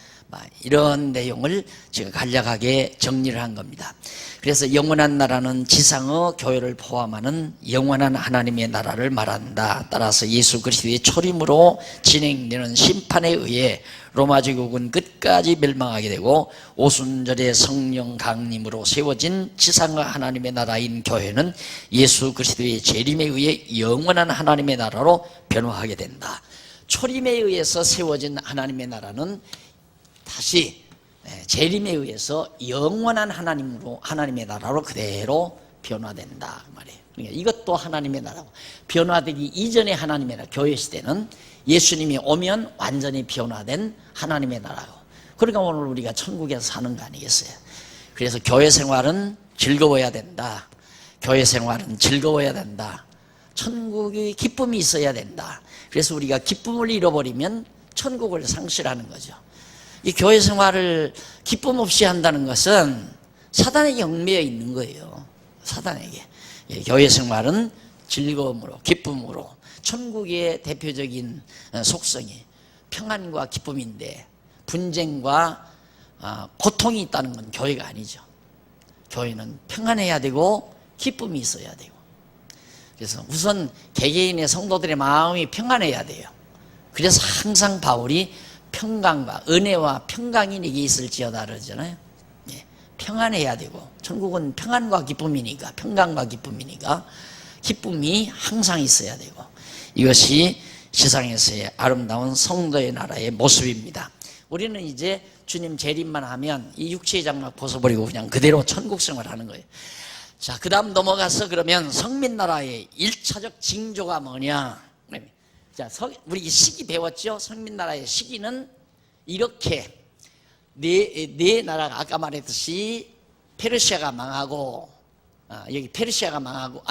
이런 내용을 제가 간략하게 정리를 한 겁니다. 그래서 영원한 나라는 지상의 교회를 포함하는 영원한 하나님의 나라를 말한다. 따라서 예수 그리스도의 초림으로 진행되는 심판에 의해 로마 제국은 끝까지 멸망하게 되고, 오순절의 성령 강림으로 세워진 지상의 하나님의 나라인 교회는 예수 그리스도의 재림에 의해 영원한 하나님의 나라로 변화하게 된다. 초림에 의해서 세워진 하나님의 나라는 다시 재림에 의해서 영원한 하나님의 나라로 그대로 변화된다 그 말이에요. 그러니까 이것도 하나님의 나라고, 변화되기 이전의 하나님의 나라, 교회 시대는 예수님이 오면 완전히 변화된 하나님의 나라고. 그러니까 오늘 우리가 천국에서 사는 거 아니겠어요? 그래서 교회 생활은 즐거워야 된다. 교회 생활은 즐거워야 된다. 천국의 기쁨이 있어야 된다. 그래서 우리가 기쁨을 잃어버리면 천국을 상실하는 거죠. 이 교회 생활을 기쁨 없이 한다는 것은 사단에게 얽매여 있는 거예요. 사단에게. 교회 생활은 즐거움으로, 기쁨으로, 천국의 대표적인 속성이 평안과 기쁨인데 분쟁과 고통이 있다는 건 교회가 아니죠. 교회는 평안해야 되고 기쁨이 있어야 되고, 그래서 우선 개개인의 성도들의 마음이 평안해야 돼요. 그래서 항상 바울이 평강과 은혜와 평강이 네게 있을지어다 그러잖아요. 평안해야 되고, 천국은 평안과 기쁨이니까, 평강과 기쁨이니까 기쁨이 항상 있어야 되고, 이것이 세상에서의 아름다운 성도의 나라의 모습입니다. 우리는 이제 주님 재림만 하면 이 육체의 장막 벗어버리고 그냥 그대로 천국 생활하는 거예요. 자, 그 다음 넘어가서 그러면 성민나라의 1차적 징조가 뭐냐. 자, 우리 시기 배웠죠? 성민나라의 시기는 이렇게 네 나라가 아까 말했듯이 페르시아가 망하고, 여기 페르시아가 망하고,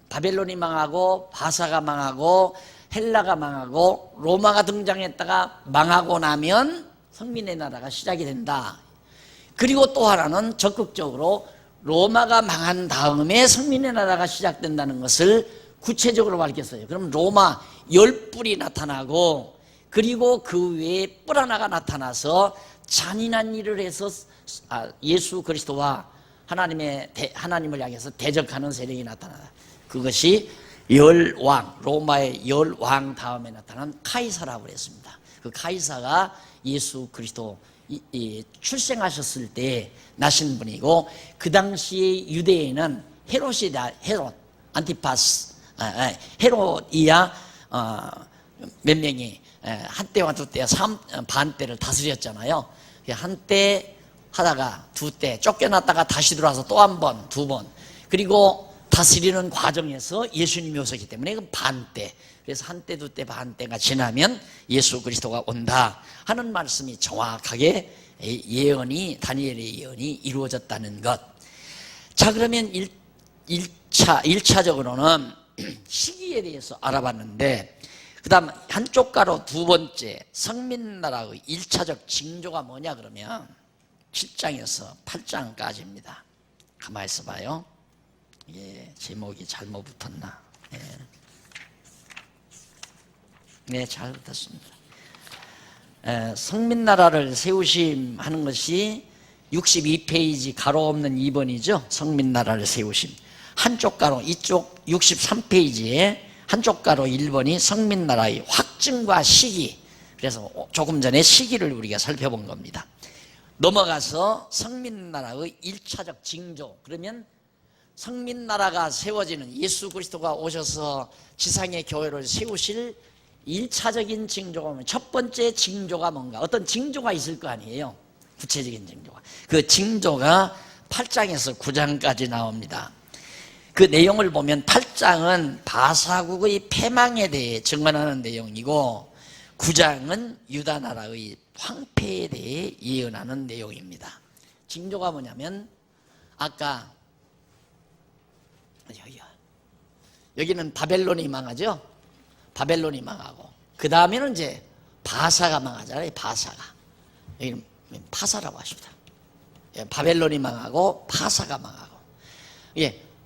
바벨론이 망하고, 바사가 망하고, 헬라가 망하고, 로마가 등장했다가 망하고 나면 성민의 나라가 시작이 된다. 그리고 또 하나는 적극적으로 로마가 망한 다음에 성민의 나라가 시작된다는 것을 구체적으로 밝혔어요. 그럼 로마 10뿔이 나타나고, 그리고 그 외에 뿔 하나가 나타나서 잔인한 일을 해서 예수 그리스도와 하나님을 향해서 대적하는 세력이 나타나다. 그것이 열왕, 로마의 열왕 다음에 나타난 카이사라고 그랬습니다. 그 카이사가 예수 그리스도 출생하셨을 때 나신 분이고, 그 당시에 유대에는 헤롯, 안티파스, 헤롯이야 몇 명이 한때와 두때 반때를 다스렸잖아요. 한때 하다가 두때 쫓겨났다가 다시 들어와서 또 한 번, 두 번, 그리고 다스리는 과정에서 예수님이 오셨기 때문에 그 반때, 그래서 한때 두때 반때가 지나면 예수 그리스도가 온다 하는 말씀이 정확하게 예언이, 다니엘의 예언이 이루어졌다는 것. 자, 그러면 1차적으로는 시기에 대해서 알아봤는데, 그 다음 한쪽 가로 두 번째 성민나라의 1차적 징조가 뭐냐 그러면 7장에서 8장까지입니다. 가만히 있어봐요. 제목이 잘못 붙었나. 잘 붙었습니다. 성민나라를 세우심 하는 것이 62페이지 가로 없는 2번이죠. 성민나라를 세우심. 한쪽 가로, 이쪽 63페이지에 한쪽 가로 1번이 성민나라의 확증과 시기. 그래서 조금 전에 시기를 우리가 살펴본 겁니다. 넘어가서 성민나라의 1차적 징조. 그러면 성민나라가 세워지는, 예수 그리스도가 오셔서 지상의 교회를 세우실 1차적인 징조가, 첫 번째 징조가 뭔가, 어떤 징조가 있을 거 아니에요. 구체적인 징조가. 그 징조가 8장에서 9장까지 나옵니다. 그 내용을 보면 8장은 바사국의 패망에 대해 증언하는 내용이고, 9장은 유다 나라의 황폐에 대해 예언하는 내용입니다. 징조가 뭐냐면, 아까 여기는 바벨론이 망하죠. 바벨론이 망하고, 그 다음에는 이제 바사가 망하잖아요. 바사가. 여기는 파사라고 하십니다. 바벨론이 망하고 바사가 망하고.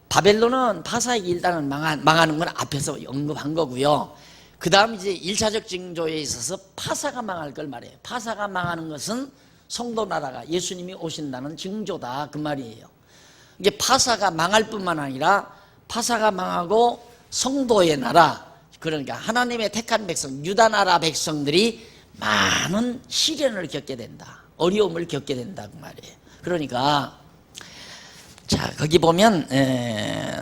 바벨론은 바사에게 일단은 망하는 건 앞에서 언급한 거고요. 그 다음 이제 1차적 징조에 있어서 파사가 망할 걸 말해요. 파사가 망하는 것은 성도 나라가 예수님이 오신다는 징조다 그 말이에요. 이게 파사가 망할 뿐만 아니라 파사가 망하고 성도의 나라, 그러니까 하나님의 택한 백성, 유다 나라 백성들이 많은 시련을 겪게 된다, 어려움을 겪게 된다 그 말이에요. 그러니까 자, 거기 보면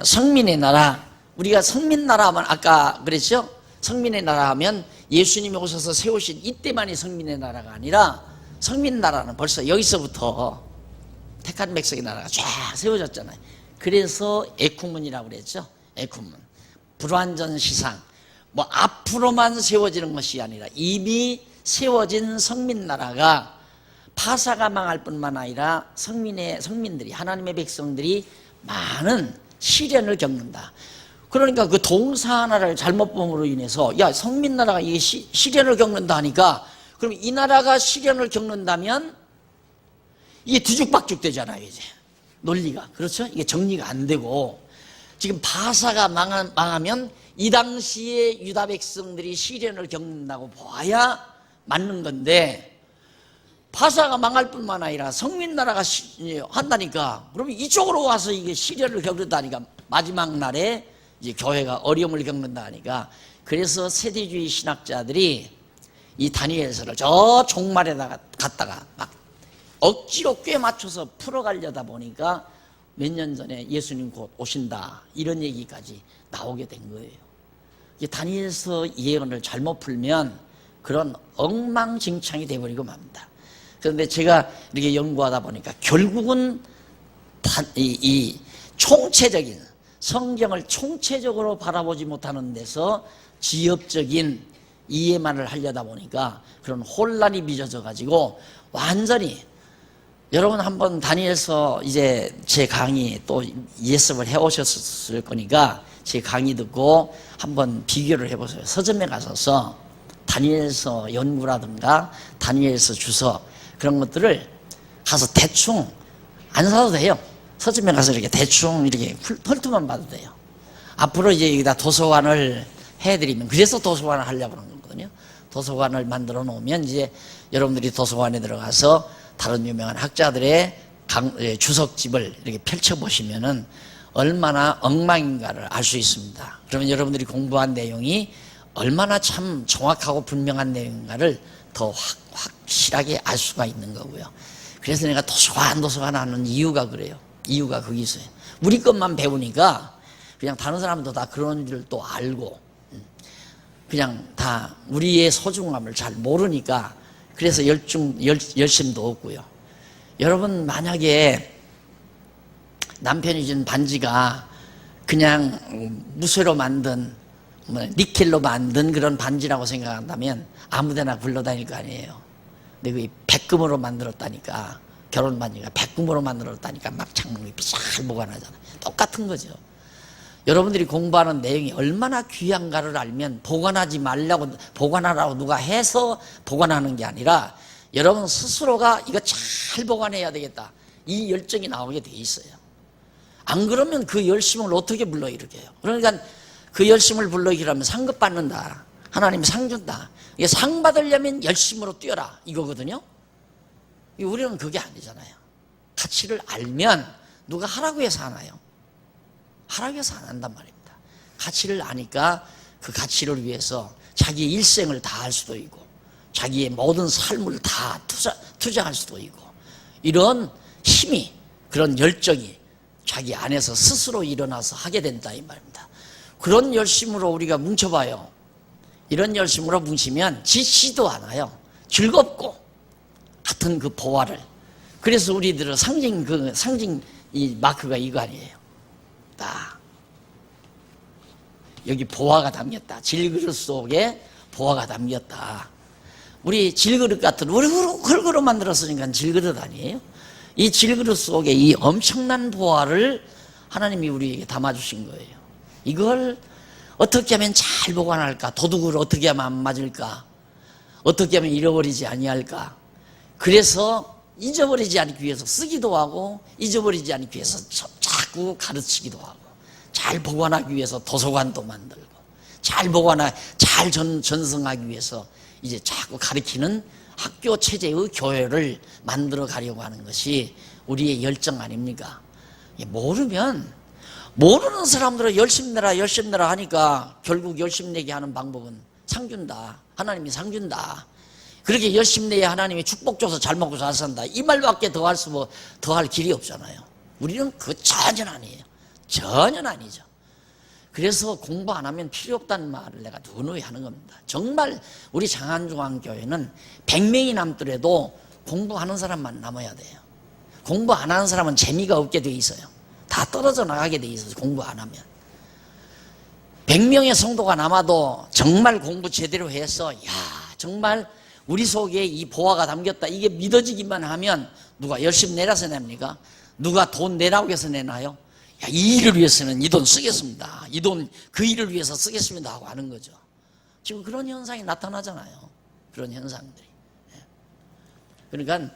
성민의 나라, 우리가 성민나라 하면 아까 그랬죠? 성민의 나라 하면 예수님이 오셔서 세우신 이때만이 성민의 나라가 아니라, 성민나라는 벌써 여기서부터 택한 백성의 나라가 쫙 세워졌잖아요. 그래서 에쿠문이라고 그랬죠. 에쿠문, 불완전 시상, 뭐 앞으로만 세워지는 것이 아니라 이미 세워진 성민나라가 파사가 망할 뿐만 아니라 성민들이, 하나님의 백성들이 많은 시련을 겪는다. 그러니까 그 동사 하나를 잘못 봄으로 인해서 야 성민 나라가 이게 시련을 겪는다 하니까 그럼 이 나라가 시련을 겪는다면 이게 뒤죽박죽 되잖아요. 이제 논리가 그렇죠? 이게 정리가 안 되고 지금 바사가 망하면 이 당시에 유다 백성들이 시련을 겪는다고 봐야 맞는 건데 바사가 망할 뿐만 아니라 성민 나라가 한다니까 그러면 이쪽으로 와서 이게 시련을 겪는다니까 마지막 날에 이제 교회가 어려움을 겪는다 하니까 그래서 세대주의 신학자들이 이 다니엘서를 저 종말에다가 갖다가 막 억지로 꽤 맞춰서 풀어가려다 보니까 몇 년 전에 예수님 곧 오신다 이런 얘기까지 나오게 된 거예요. 다니엘서 예언을 잘못 풀면 그런 엉망진창이 돼버리고 맙니다. 그런데 제가 이렇게 연구하다 보니까 결국은 이 총체적인 성경을 총체적으로 바라보지 못하는 데서 지엽적인 이해만을 하려다 보니까 그런 혼란이 빚어져 가지고 완전히 여러분 한번 다니엘서 이제 제 강의 또 예습을 해오셨을 거니까 제 강의 듣고 한번 비교를 해보세요. 서점에 가셔서 다니엘서 연구라든가 다니엘서 주석 그런 것들을 가서 대충 안 사도 돼요. 서점에 가서 이렇게 대충 이렇게 훑어만 봐도 돼요. 앞으로 이제 여기다 도서관을 해드리면 그래서 도서관을 하려고 하는 거거든요. 도서관을 만들어 놓으면 이제 여러분들이 도서관에 들어가서 다른 유명한 학자들의 주석집을 이렇게 펼쳐보시면은 얼마나 엉망인가를 알 수 있습니다. 그러면 여러분들이 공부한 내용이 얼마나 참 정확하고 분명한 내용인가를 더 확실하게 알 수가 있는 거고요. 그래서 내가 도서관 하는 이유가 그래요. 이유가 거기 있어요. 우리 것만 배우니까 그냥 다른 사람도 다 그런 줄 또 알고 그냥 다 우리의 소중함을 잘 모르니까 그래서 열심도 없고요. 여러분 만약에 남편이 준 반지가 그냥 무쇠로 만든 니켈로 만든 그런 반지라고 생각한다면 아무데나 굴러다닐 거 아니에요. 근데 그게 백금으로 만들었다니까 결혼 반지가 백금으로 만들었다니까 막 장롱이 잘 보관하잖아요. 똑같은 거죠. 여러분들이 공부하는 내용이 얼마나 귀한가를 알면 보관하지 말라고 보관하라고 누가 해서 보관하는 게 아니라 여러분 스스로가 이거 잘 보관해야 되겠다 이 열정이 나오게 돼 있어요. 안 그러면 그 열심을 어떻게 불러일으켜요? 그러니까 그 열심을 불러일으키려면 상급 받는다. 하나님이 상 준다. 이게 상 받으려면 열심으로 뛰어라 이거거든요. 우리는 그게 아니잖아요. 가치를 알면 누가 하라고 해서 하나요? 하라고 해서 안 한단 말입니다. 가치를 아니까 그 가치를 위해서 자기의 일생을 다 할 수도 있고 자기의 모든 삶을 다 투자할 수도 있고 이런 힘이 그런 열정이 자기 안에서 스스로 일어나서 하게 된다 이 말입니다. 그런 열심으로 우리가 뭉쳐봐요. 이런 열심으로 뭉치면 지치도 않아요. 즐겁고 같은 그 보화를. 그래서 우리들은 상징 이 마크가 이거 아니에요. 딱 여기 보화가 담겼다. 질그릇 속에 보화가 담겼다. 우리 질그릇 같은 우리 흙으로 만들었으니까 질그릇 아니에요? 이 질그릇 속에 이 엄청난 보화를 하나님이 우리에게 담아주신 거예요. 이걸 어떻게 하면 잘 보관할까? 도둑을 어떻게 하면 안 맞을까? 어떻게 하면 잃어버리지 아니할까? 그래서 잊어버리지 않기 위해서 쓰기도 하고 잊어버리지 않기 위해서 자꾸 가르치기도 하고 잘 보관하기 위해서 도서관도 만들고 잘 전승하기 위해서 이제 자꾸 가르치는 학교 체제의 교회를 만들어 가려고 하는 것이 우리의 열정 아닙니까? 모르면 모르는 사람들은 열심히 내라 하니까 결국 열심히 내게 하는 방법은 상 준다. 하나님이 상 준다. 그렇게 열심히 내야 하나님이 축복 줘서 잘 먹고 잘 산다. 이 말밖에 더 할 길이 없잖아요. 우리는 그 전혀 아니에요. 전혀 아니죠. 그래서 공부 안 하면 필요 없다는 말을 내가 누누이 하는 겁니다. 정말 우리 장안중앙교회는 100명이 남더라도 공부하는 사람만 남아야 돼요. 공부 안 하는 사람은 재미가 없게 돼 있어요. 다 떨어져 나가게 돼 있어요. 공부 안 하면. 100명의 성도가 남아도 정말 공부 제대로 해서 정말 우리 속에 이 보화가 담겼다. 이게 믿어지기만 하면 누가 열심히 내라서 냅니까? 누가 돈 내라고 해서 내나요? 야, 이 일을 위해서는 이 돈 쓰겠습니다. 이 돈 그 일을 위해서 쓰겠습니다 하고 하는 거죠. 지금 그런 현상이 나타나잖아요. 그런 현상들이. 그러니까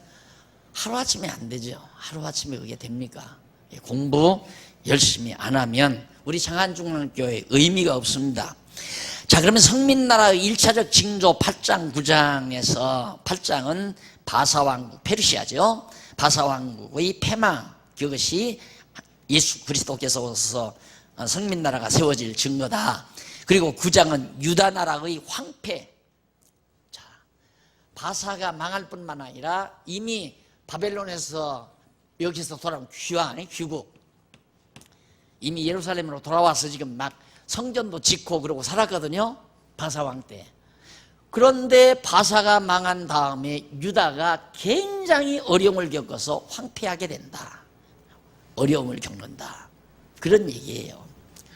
하루아침에 안 되죠. 하루아침에 그게 됩니까? 공부 열심히 안 하면 우리 장안중앙교회 의미가 없습니다. 자, 그러면 성민나라의 1차적 징조 8장 9장에서 8장은 바사왕국, 페르시아죠. 바사왕국의 패망, 그것이 예수 그리스도께서 오셔서 성민나라가 세워질 증거다. 그리고 9장은 유다나라의 황폐. 자, 바사가 망할 뿐만 아니라 이미 바벨론에서 여기서 돌아온 귀국, 이미 예루살렘으로 돌아와서 지금 막 성전도 짓고 그러고 살았거든요. 바사왕 때. 그런데 바사가 망한 다음에 유다가 굉장히 어려움을 겪어서 황폐하게 된다. 어려움을 겪는다. 그런 얘기예요.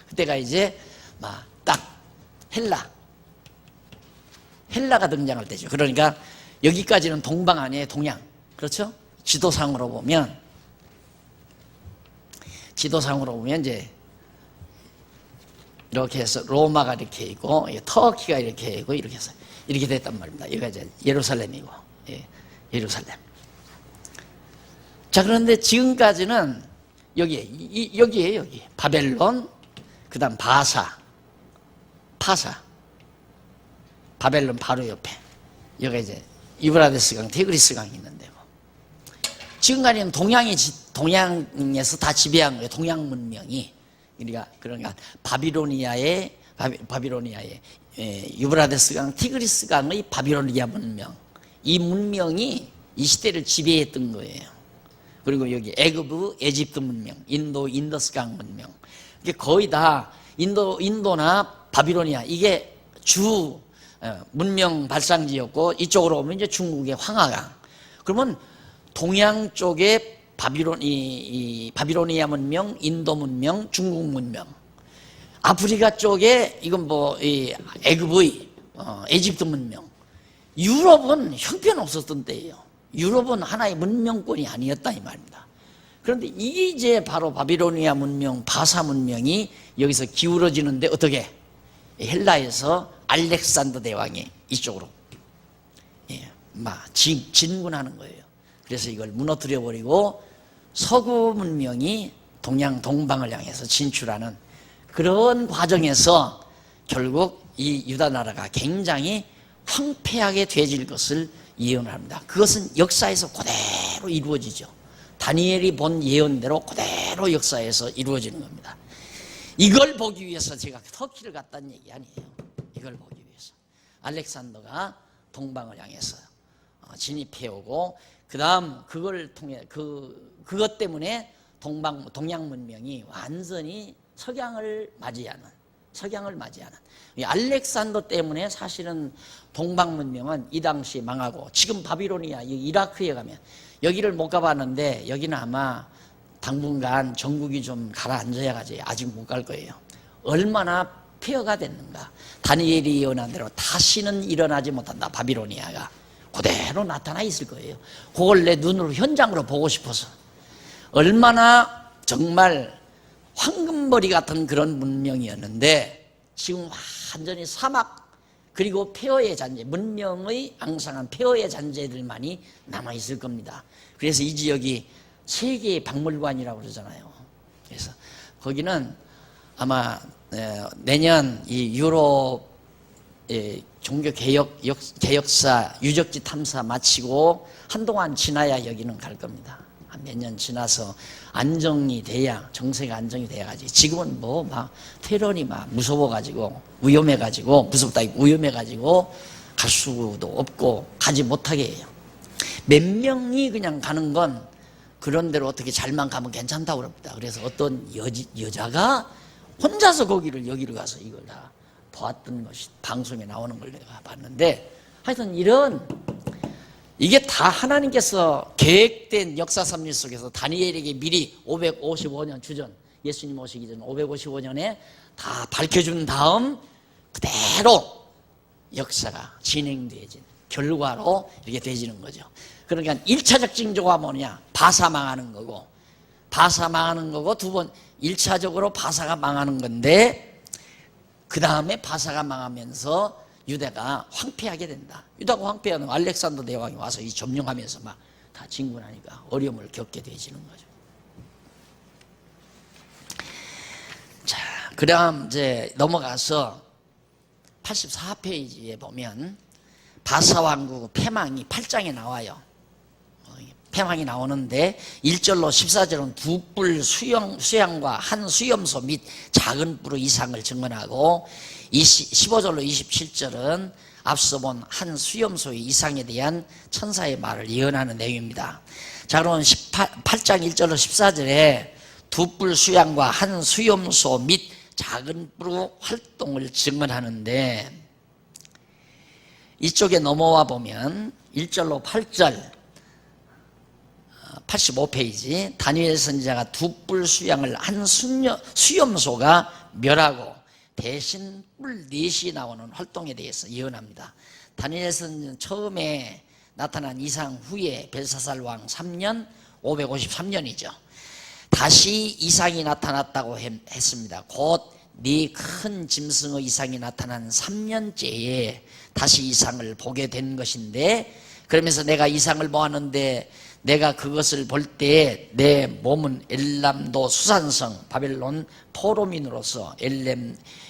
그때가 이제 막 딱 헬라가 등장할 때죠. 그러니까 여기까지는 동방 아니에요, 동양. 그렇죠? 지도상으로 보면 이제 이렇게 해서 로마가 이렇게 있고 터키가 이렇게 있고 이렇게 해서 이렇게 됐단 말입니다. 여기가 이제 예루살렘이고, 예루살렘. 자, 그런데 지금까지는 여기에요, 여기. 바벨론, 그 다음 파사. 바벨론 바로 옆에. 여기가 이제 유브라데스강, 티그리스강이 있는 데고. 지금까지는 동양에서 다 지배한 거예요. 동양 문명이. 그러니까 바비로니아의 유브라데스강, 티그리스강의 바비로니아 문명. 이 문명이 이 시대를 지배했던 거예요. 그리고 여기 애굽, 에집트 문명, 인더스강 문명. 이게 거의 다 인도나 바비로니아, 이게 주 문명 발상지였고, 이쪽으로 오면 이제 중국의 황하강. 그러면 동양 쪽에 바비로니아 문명, 인도 문명, 중국 문명. 아프리카 쪽에 이건 애굽의 에집트 문명. 유럽은 형편없었던 때예요. 유럽은 하나의 문명권이 아니었다 이 말입니다. 그런데 이게 이제 바로 바비로니아 문명, 바사 문명이 여기서 기울어지는데 어떻게? 헬라에서 알렉산더 대왕이 이쪽으로 진군하는 거예요. 그래서 이걸 무너뜨려 버리고 서구 문명이 동방을 향해서 진출하는 그런 과정에서 결국 이 유다 나라가 굉장히 황폐하게 되질 것을 예언을 합니다. 그것은 역사에서 그대로 이루어지죠. 다니엘이 본 예언대로 그대로 역사에서 이루어지는 겁니다. 이걸 보기 위해서 제가 터키를 갔다는 얘기 아니에요. 이걸 보기 위해서 알렉산더가 동방을 향해서 진입해오고, 그 다음 그걸 통해 그것 때문에 동양 문명이 완전히 석양을 맞이하는 이 알렉산더 때문에 사실은 동방 문명은 이 당시 망하고, 지금 바비로니아 이라크에 가면, 여기를 못 가봤는데 여기는 아마 당분간 전국이 좀 가라앉아야 가지, 아직 못 갈 거예요. 얼마나 폐허가 됐는가. 다니엘이 예언한 대로 다시는 일어나지 못한다. 바비로니아가 그대로 나타나 있을 거예요. 그걸 내 눈으로 현장으로 보고 싶어서. 얼마나 정말 황금머리 같은 그런 문명이었는데 지금 완전히 사막, 그리고 폐허의 잔재, 문명의 앙상한 폐허의 잔재들만이 남아있을 겁니다. 그래서 이 지역이 세계의 박물관이라고 그러잖아요. 그래서 거기는 아마 내년 이 유럽 종교개혁사 유적지 탐사 마치고 한동안 지나야 여기는 갈 겁니다. 한 몇 년 지나서 안정이 돼야, 정세가 안정이 돼야지. 지금은 테러니 무서워가지고, 위험해가지고 갈 수도 없고 가지 못하게 해요. 몇 명이 그냥 가는 건 그런 대로 어떻게 잘만 가면 괜찮다고 그럽니다. 그래서 어떤 여자가 혼자서 여기를 가서 이걸 다 보았던 것이 방송에 나오는 걸 내가 봤는데, 하여튼 이게 다 하나님께서 계획된 역사 섭리 속에서 다니엘에게 미리 555년 주전, 예수님 오시기 전 555년에 다 밝혀준 다음 그대로 역사가 진행되어진 결과로 이렇게 되지는 거죠. 그러니까 1차적 징조가 뭐냐? 바사 망하는 거고, 바사 망하는 거고 두 번 1차적으로 바사가 망하는 건데 그 다음에 바사가 망하면서 유대가 황폐하게 된다. 유다가 황폐하는 거 알렉산더 대왕이 와서 이 점령하면서 막 다 진군하니까 어려움을 겪게 되지는 거죠. 자, 그다음 이제 넘어가서 84페이지에 보면 바사 왕국 패망이 8장에 나와요. 패망이 나오는데 1절로 14절은 두 뿔 수양과 한 수염소 및 작은 뿔의 이상을 증언하고 15절로 27절은 앞서 본 한 수염소의 이상에 대한 천사의 말을 예언하는 내용입니다. 자, 그럼 8장 1절로 14절에 두 뿔 수양과 한 수염소 및 작은 뿔의 활동을 증언하는데 이쪽에 넘어와 보면 1절로 8절 85페이지 다니엘 선지자가 두 뿔 수양을 한 수염소가 멸하고 대신 뿔 넷이 나오는 활동에 대해서 예언합니다. 다니엘 선지자는 처음에 나타난 이상 후에 벨사살 왕 3년 553년이죠. 다시 이상이 나타났다고 했습니다. 곧 네 큰 짐승의 이상이 나타난 3년째에 다시 이상을 보게 된 것인데, 그러면서 내가 이상을 보았는데 내가 그것을 볼 때 내 몸은 엘람도 수산성 바벨론 포로민으로서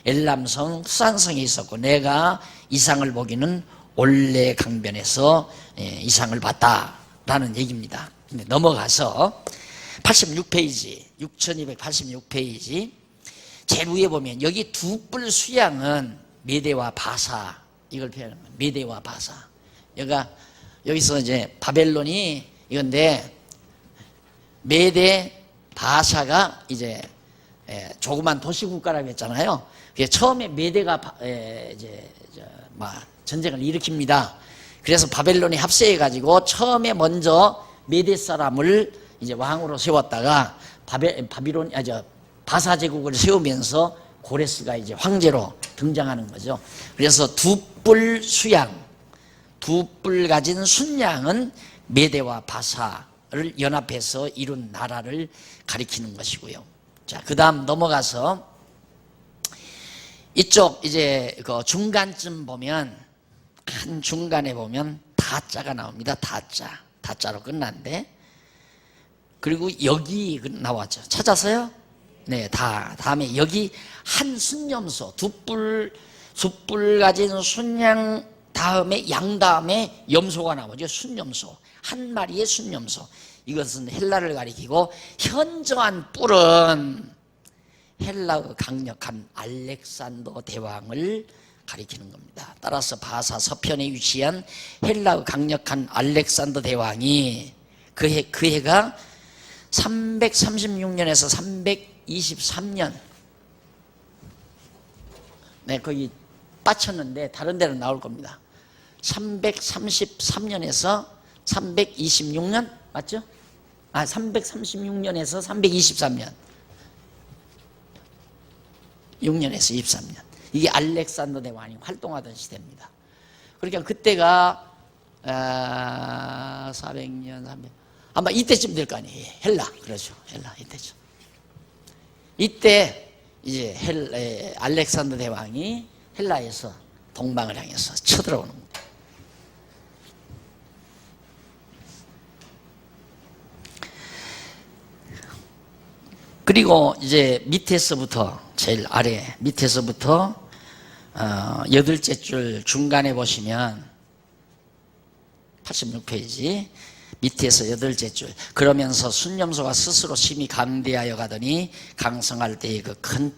엘람성 수산성에 있었고 내가 이상을 보기는 올레 강변에서 이상을 봤다라는 얘기입니다. 근데 넘어가서 86페이지 6286페이지 제일 위에 보면 여기 두 뿔 수양은 메대와 바사, 이걸 표현합니다. 메대와 바사. 여기서 이제 바벨론이 이건데 메대 바사가 이제 조그만 도시국가라고 했잖아요. 처음에 메대가 이제 전쟁을 일으킵니다. 그래서 바벨론이 합세해가지고 처음에 먼저 메대 사람을 이제 왕으로 세웠다가 바사 제국을 세우면서 고레스가 이제 황제로 등장하는 거죠. 그래서 두 뿔 수양, 두 뿔 가진 순양은 메대와 바사를 연합해서 이룬 나라를 가리키는 것이고요. 자, 그 다음 넘어가서 이쪽 이제 그 중간쯤 보면 한 중간에 보면 다자가 나옵니다. 다자로 끝난데, 그리고 여기 나왔죠. 찾았어요? 네, 다음에 여기 한 순염소, 두 뿔 가진 순양 다음에 양 다음에 염소가 나오죠. 순염소, 한 마리의 순염소. 이것은 헬라를 가리키고 현저한 뿔은 헬라의 강력한 알렉산더 대왕을 가리키는 겁니다. 따라서 바사 서편에 위치한 헬라의 강력한 알렉산더 대왕이 그 해가 336년에서 323년, 네, 거기 빠쳤는데 다른 데는 나올 겁니다. 333년에서 326년 맞죠? 336년에서 323년, 6년에서 23년. 이게 알렉산더 대왕이 활동하던 시대입니다. 그러니까 그때가 400년, 300년 아마 이때쯤 될 거 아니에요. 헬라, 그렇죠. 헬라 이때쯤. 이때 이제 알렉산더 대왕이 헬라에서 동방을 향해서 쳐들어오는 겁니다. 그리고 이제 밑에서부터 제일 아래 밑에서부터 8째 줄 중간에 보시면 86페이지 밑에서 8째 줄, 그러면서 순염소가 스스로 심히 감대하여 가더니 강성할 때에 그 큰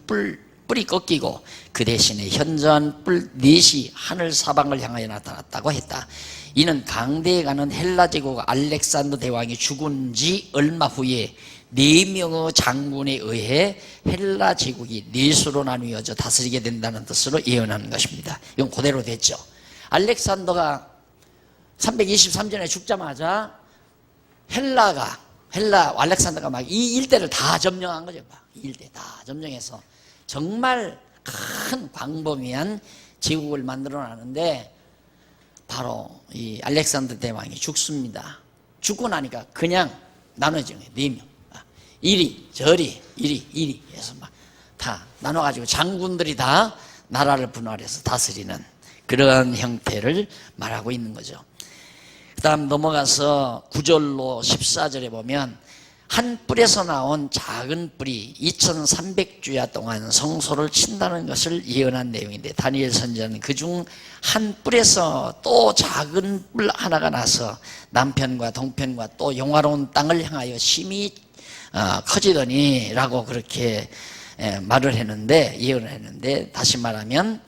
뿔이 꺾이고 그 대신에 현저한 뿔 넷이 하늘 사방을 향하여 나타났다고 했다. 이는 강대해가는 헬라 제국 알렉산더 대왕이 죽은 지 얼마 후에 4명의 장군에 의해 헬라 제국이 넷으로 나뉘어져 다스리게 된다는 뜻으로 예언하는 것입니다. 이건 그대로 됐죠. 알렉산더가 323년에 죽자마자 알렉산더가 막 이 일대를 다 점령한 거죠. 이 일대 다 점령해서 정말 큰 광범위한 제국을 만들어 놨는데 바로 이 알렉산더 대왕이 죽습니다. 죽고 나니까 그냥 나눠진 거예요. 4명. 이리 저리 이리 해서 막 다 나눠가지고 장군들이 다 나라를 분할해서 다스리는 그런 형태를 말하고 있는 거죠. 그 다음 넘어가서 9절로 14절에 보면 한 뿔에서 나온 작은 뿔이 2300주야 동안 성소를 친다는 것을 예언한 내용인데, 다니엘 선지자는 그중 한 뿔에서 또 작은 뿔 하나가 나서 남편과 동편과 또 영화로운 땅을 향하여 심히 커지더니 라고 그렇게 말을 했는데, 예언을 했는데, 다시 말하면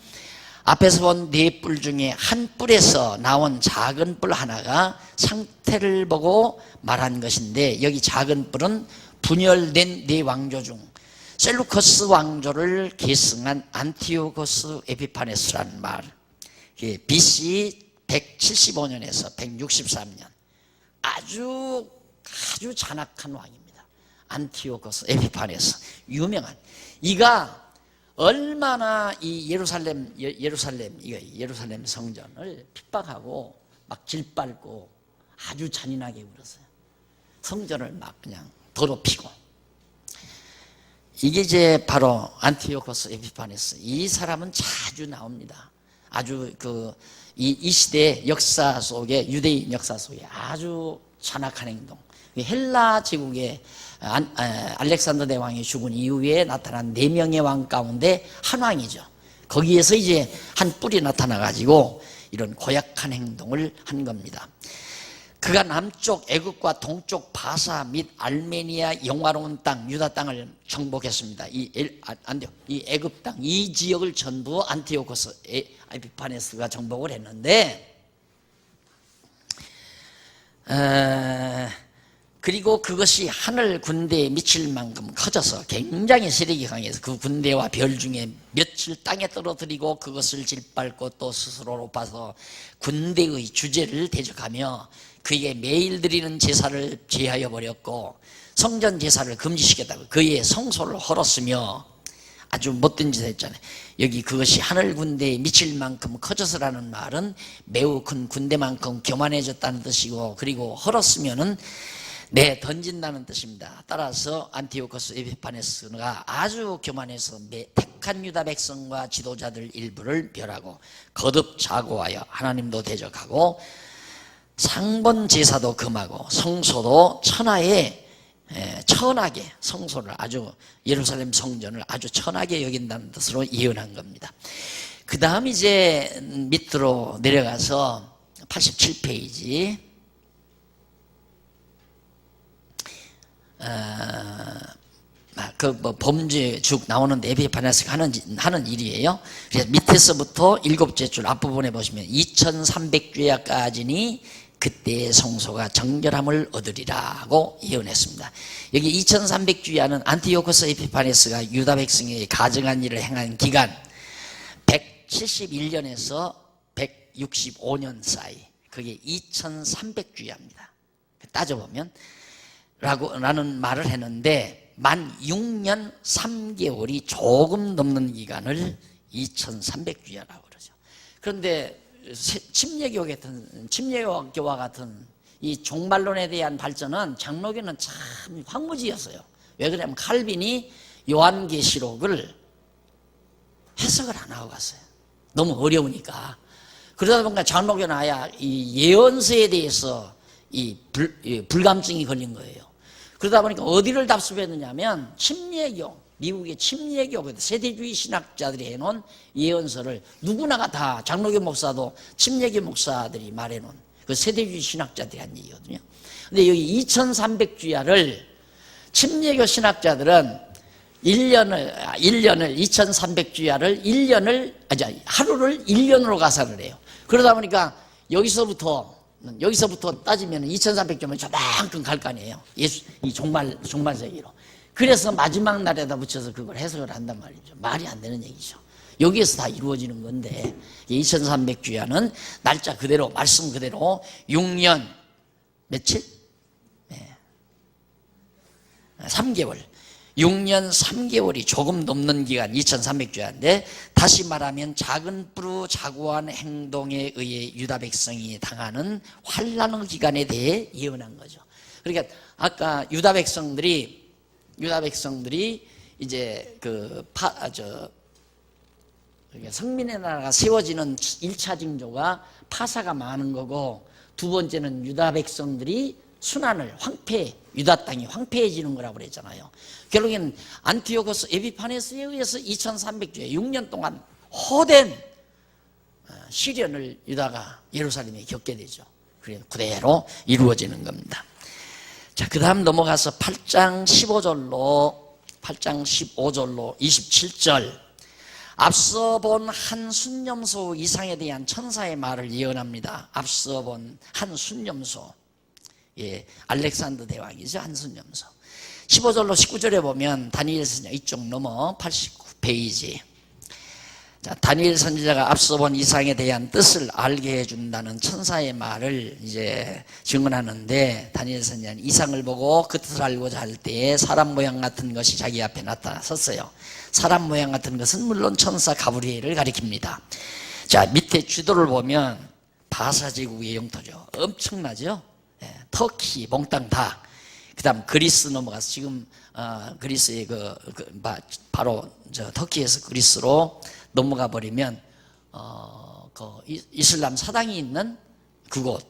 앞에서 본 네 뿔 중에 한 뿔에서 나온 작은 뿔 하나가 상태를 보고 말한 것인데, 여기 작은 뿔은 분열된 네 왕조 중 셀루커스 왕조를 계승한 안티오코스 에피파네스라는 말, BC 175년에서 163년 아주 잔악한 왕입니다. 안티오코스 에피파네스, 유명한. 이가 얼마나 이 예루살렘 성전을 핍박하고 막 질밟고 아주 잔인하게 굴었어요. 성전을 막 그냥 더럽히고. 이게 이제 바로 안티오코스 에피파네스. 이 사람은 자주 나옵니다. 아주 이 시대 역사 속에, 유대인 역사 속에 아주 잔악한 행동. 헬라 제국의 알렉산더 대왕이 죽은 이후에 나타난 4명의 왕 가운데 한 왕이죠. 거기에서 이제 한 뿔이 나타나 가지고 이런 고약한 행동을 한 겁니다. 그가 남쪽 애굽과 동쪽 바사 및 알메니아 영화로운 땅 유다 땅을 정복했습니다. 이 애굽 땅, 이 지역을 전부 안티오코스 에피파네스가 정복을 했는데, 그리고 그것이 하늘 군대에 미칠 만큼 커져서 굉장히 세력이 강해서 그 군대와 별 중에 며칠 땅에 떨어뜨리고 그것을 짓밟고 또 스스로 높아서 군대의 주제를 대적하며 그에게 매일 드리는 제사를 제하여 버렸고 성전 제사를 금지시켰다고 그의 성소를 헐었으며 아주 못된 짓을 했잖아요. 여기 그것이 하늘 군대에 미칠 만큼 커져서라는 말은 매우 큰 군대만큼 교만해졌다는 뜻이고, 그리고 헐었으면은 던진다는 뜻입니다. 따라서 안티오코스 에피파네스가 아주 교만해서 택한 유다 백성과 지도자들 일부를 멸하고 거듭 자고하여 하나님도 대적하고 상번 제사도 금하고 성소도 천하게 성소를 아주 예루살렘 성전을 아주 천하게 여긴다는 뜻으로 예언한 겁니다. 그 다음 이제 밑으로 내려가서 87페이지 범죄 쭉 나오는데 에피파네스가 하는 일이에요. 그래서 밑에서부터 7째 줄 앞부분에 보시면 2300주야까지니 그때의 성소가 정결함을 얻으리라고 예언했습니다. 여기 2300주야는 안티오코스 에피파네스가 유다 백성에게 가증한 일을 행한 기간 171년에서 165년 사이, 그게 2300주야입니다. 따져보면 라는 말을 했는데 만 6년 3개월이 조금 넘는 기간을 2300주야라고 그러죠. 그런데 침례교와 같은 이 종말론에 대한 발전은 장로교는 참 황무지였어요. 왜 그러냐면 칼빈이 요한계시록을 해석을 안 하고 갔어요. 너무 어려우니까. 그러다 보니까 장로교는 아예 이 예언서에 대해서 이 불감증이 걸린 거예요. 그러다 보니까 어디를 답습했느냐면 침례교, 미국의 침례교 세대주의 신학자들이 해놓은 예언서를 누구나가 다 장로교 목사도 침례교 목사들이 말해놓은 그 세대주의 신학자들이 한 얘기거든요. 근데 여기 2300주야를 침례교 신학자들은 1년을 2300주야를 하루를 1년으로 가산을 해요. 그러다 보니까 여기서부터 따지면 2300주면 저만큼 갈 거 아니에요. 이 종말 세기로. 그래서 마지막 날에다 붙여서 그걸 해석을 한단 말이죠. 말이 안 되는 얘기죠. 여기에서 다 이루어지는 건데 2300주야는 날짜 그대로, 말씀 그대로 6년 며칠? 3개월. 6년 3개월이 조금 넘는 기간 2300주야인데, 다시 말하면 작은 뿔로 자고한 행동에 의해 유다 백성이 당하는 환난의 기간에 대해 예언한 거죠. 그러니까 아까 유다 백성들이 유다 백성들이 이제 성민의 나라가 세워지는 1차 징조가 파사가 많은 거고, 두 번째는 유다 백성들이 순환을 유다 땅이 황폐해지는 거라고 그랬잖아요. 결국에는 안티오코스 에피파네스에 의해서 2300주에 6년 동안 호된 시련을 유다가 예루살렘에 겪게 되죠. 그래서 그대로 이루어지는 겁니다. 자, 그 다음 넘어가서 8장 15절로 27절. 앞서 본 한 순념소 이상에 대한 천사의 말을 예언합니다. 앞서 본 한 순념소. 예, 알렉산더 대왕이죠. 한 순념소. 15절로 19절에 보면 다니엘 선지자 이쪽 넘어 89페이지. 자, 다니엘 선지자가 앞서 본 이상에 대한 뜻을 알게 해준다는 천사의 말을 이제 증언하는데, 다니엘 선지자는 이상을 보고 그 뜻을 알고자 할 때에 사람 모양 같은 것이 자기 앞에 나타났었어요. 사람 모양 같은 것은 물론 천사 가브리엘을 가리킵니다. 자, 밑에 지도를 보면 바사 제국의 영토죠. 엄청나죠? 예, 터키 몽땅 다. 그 다음 그리스 넘어가서 지금 그리스의 바로 터키에서 그리스로 넘어가 버리면 이슬람 사당이 있는 그곳,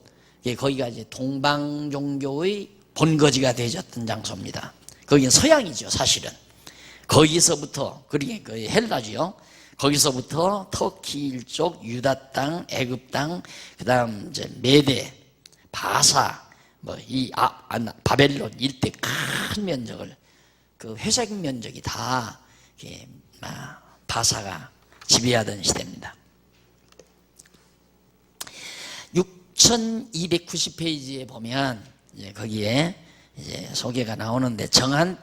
거기가 이제 동방 종교의 본거지가 되어졌던 장소입니다. 거기는 서양이죠, 사실은. 거기서부터, 그러니까 헬라지요. 거기서부터 터키 일족, 유다 땅, 애굽 땅, 그다음 이제 메대, 바사, 바벨론 일대 큰 면적을, 그 회색 면적이 다 바사가 지배하던 시대입니다. 6290페이지에 보면 이제 거기에 이제 소개가 나오는데, 정한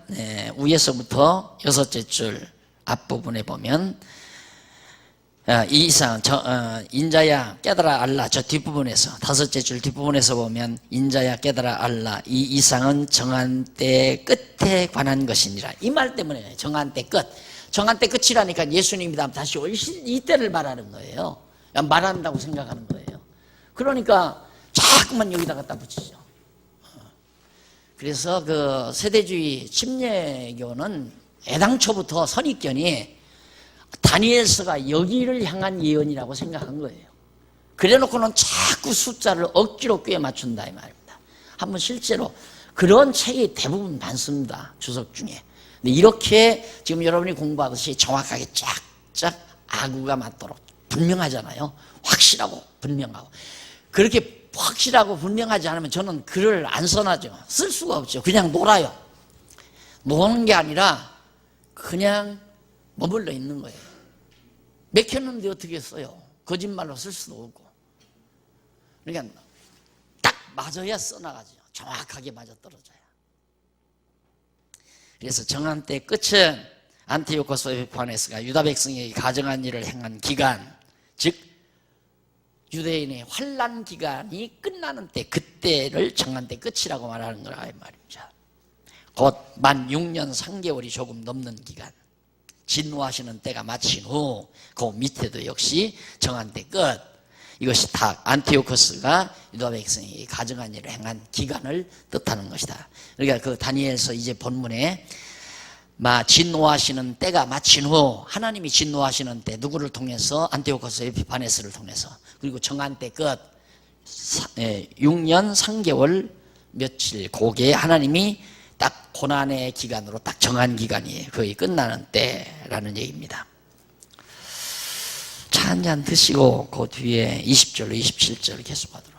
위에서부터 6째 줄 앞부분에 보면 이 이상 인자야 깨달아 알라, 저 뒷부분에서 5째 줄 뒷부분에서 보면 인자야 깨달아 알라, 이 이상은 정한 때 끝에 관한 것이니라. 이 말 때문에 정한 때 끝. 정한 때 끝이라니까 예수님이 다시 오실 이때를 말하는 거예요. 말한다고 생각하는 거예요. 그러니까 자꾸만 여기다 갖다 붙이죠. 그래서 그 세대주의 침례교는 애당초부터 선입견이 다니엘서가 여기를 향한 예언이라고 생각한 거예요. 그래놓고는 자꾸 숫자를 억지로 꿰 맞춘다 이 말입니다. 한번 실제로 그런 책이 대부분 많습니다, 주석 중에. 근데 이렇게 지금 여러분이 공부하듯이 정확하게 쫙쫙 아구가 맞도록 분명하잖아요. 확실하고 분명하고. 그렇게 확실하고 분명하지 않으면 저는 글을 안 써나죠. 쓸 수가 없죠. 그냥 놀아요. 노는 게 아니라 그냥 머물러 있는 거예요. 맥혔는데 어떻게 써요? 거짓말로 쓸 수도 없고. 그러니까 딱 맞아야 써나가죠. 정확하게 맞아떨어져요. 그래서 정한 때 끝은 안티오코스 에피파네스가 유다 백성에게 가정한 일을 행한 기간, 즉 유대인의 환난 기간이 끝나는 때, 그때를 정한 때 끝이라고 말하는 거라 이 말입니다. 곧 만 6년 3개월이 조금 넘는 기간, 진노하시는 때가 마친 후, 그 밑에도 역시 정한 때 끝. 이것이 다 안티오코스가 유다 백성에게 가정한 일을 행한 기간을 뜻하는 것이다. 그러니까 그 다니엘서 이제 본문에 진노하시는 때가 마친 후, 하나님이 진노하시는 때 누구를 통해서? 안티오코스 에피파네스를 통해서. 그리고 정한 때 끝 6년 3개월 며칠, 그게 하나님이 딱 고난의 기간으로 딱 정한 기간이에요. 거의 끝나는 때라는 얘기입니다. 차 한잔 드시고 그 뒤에 20절로 27절 계속하도록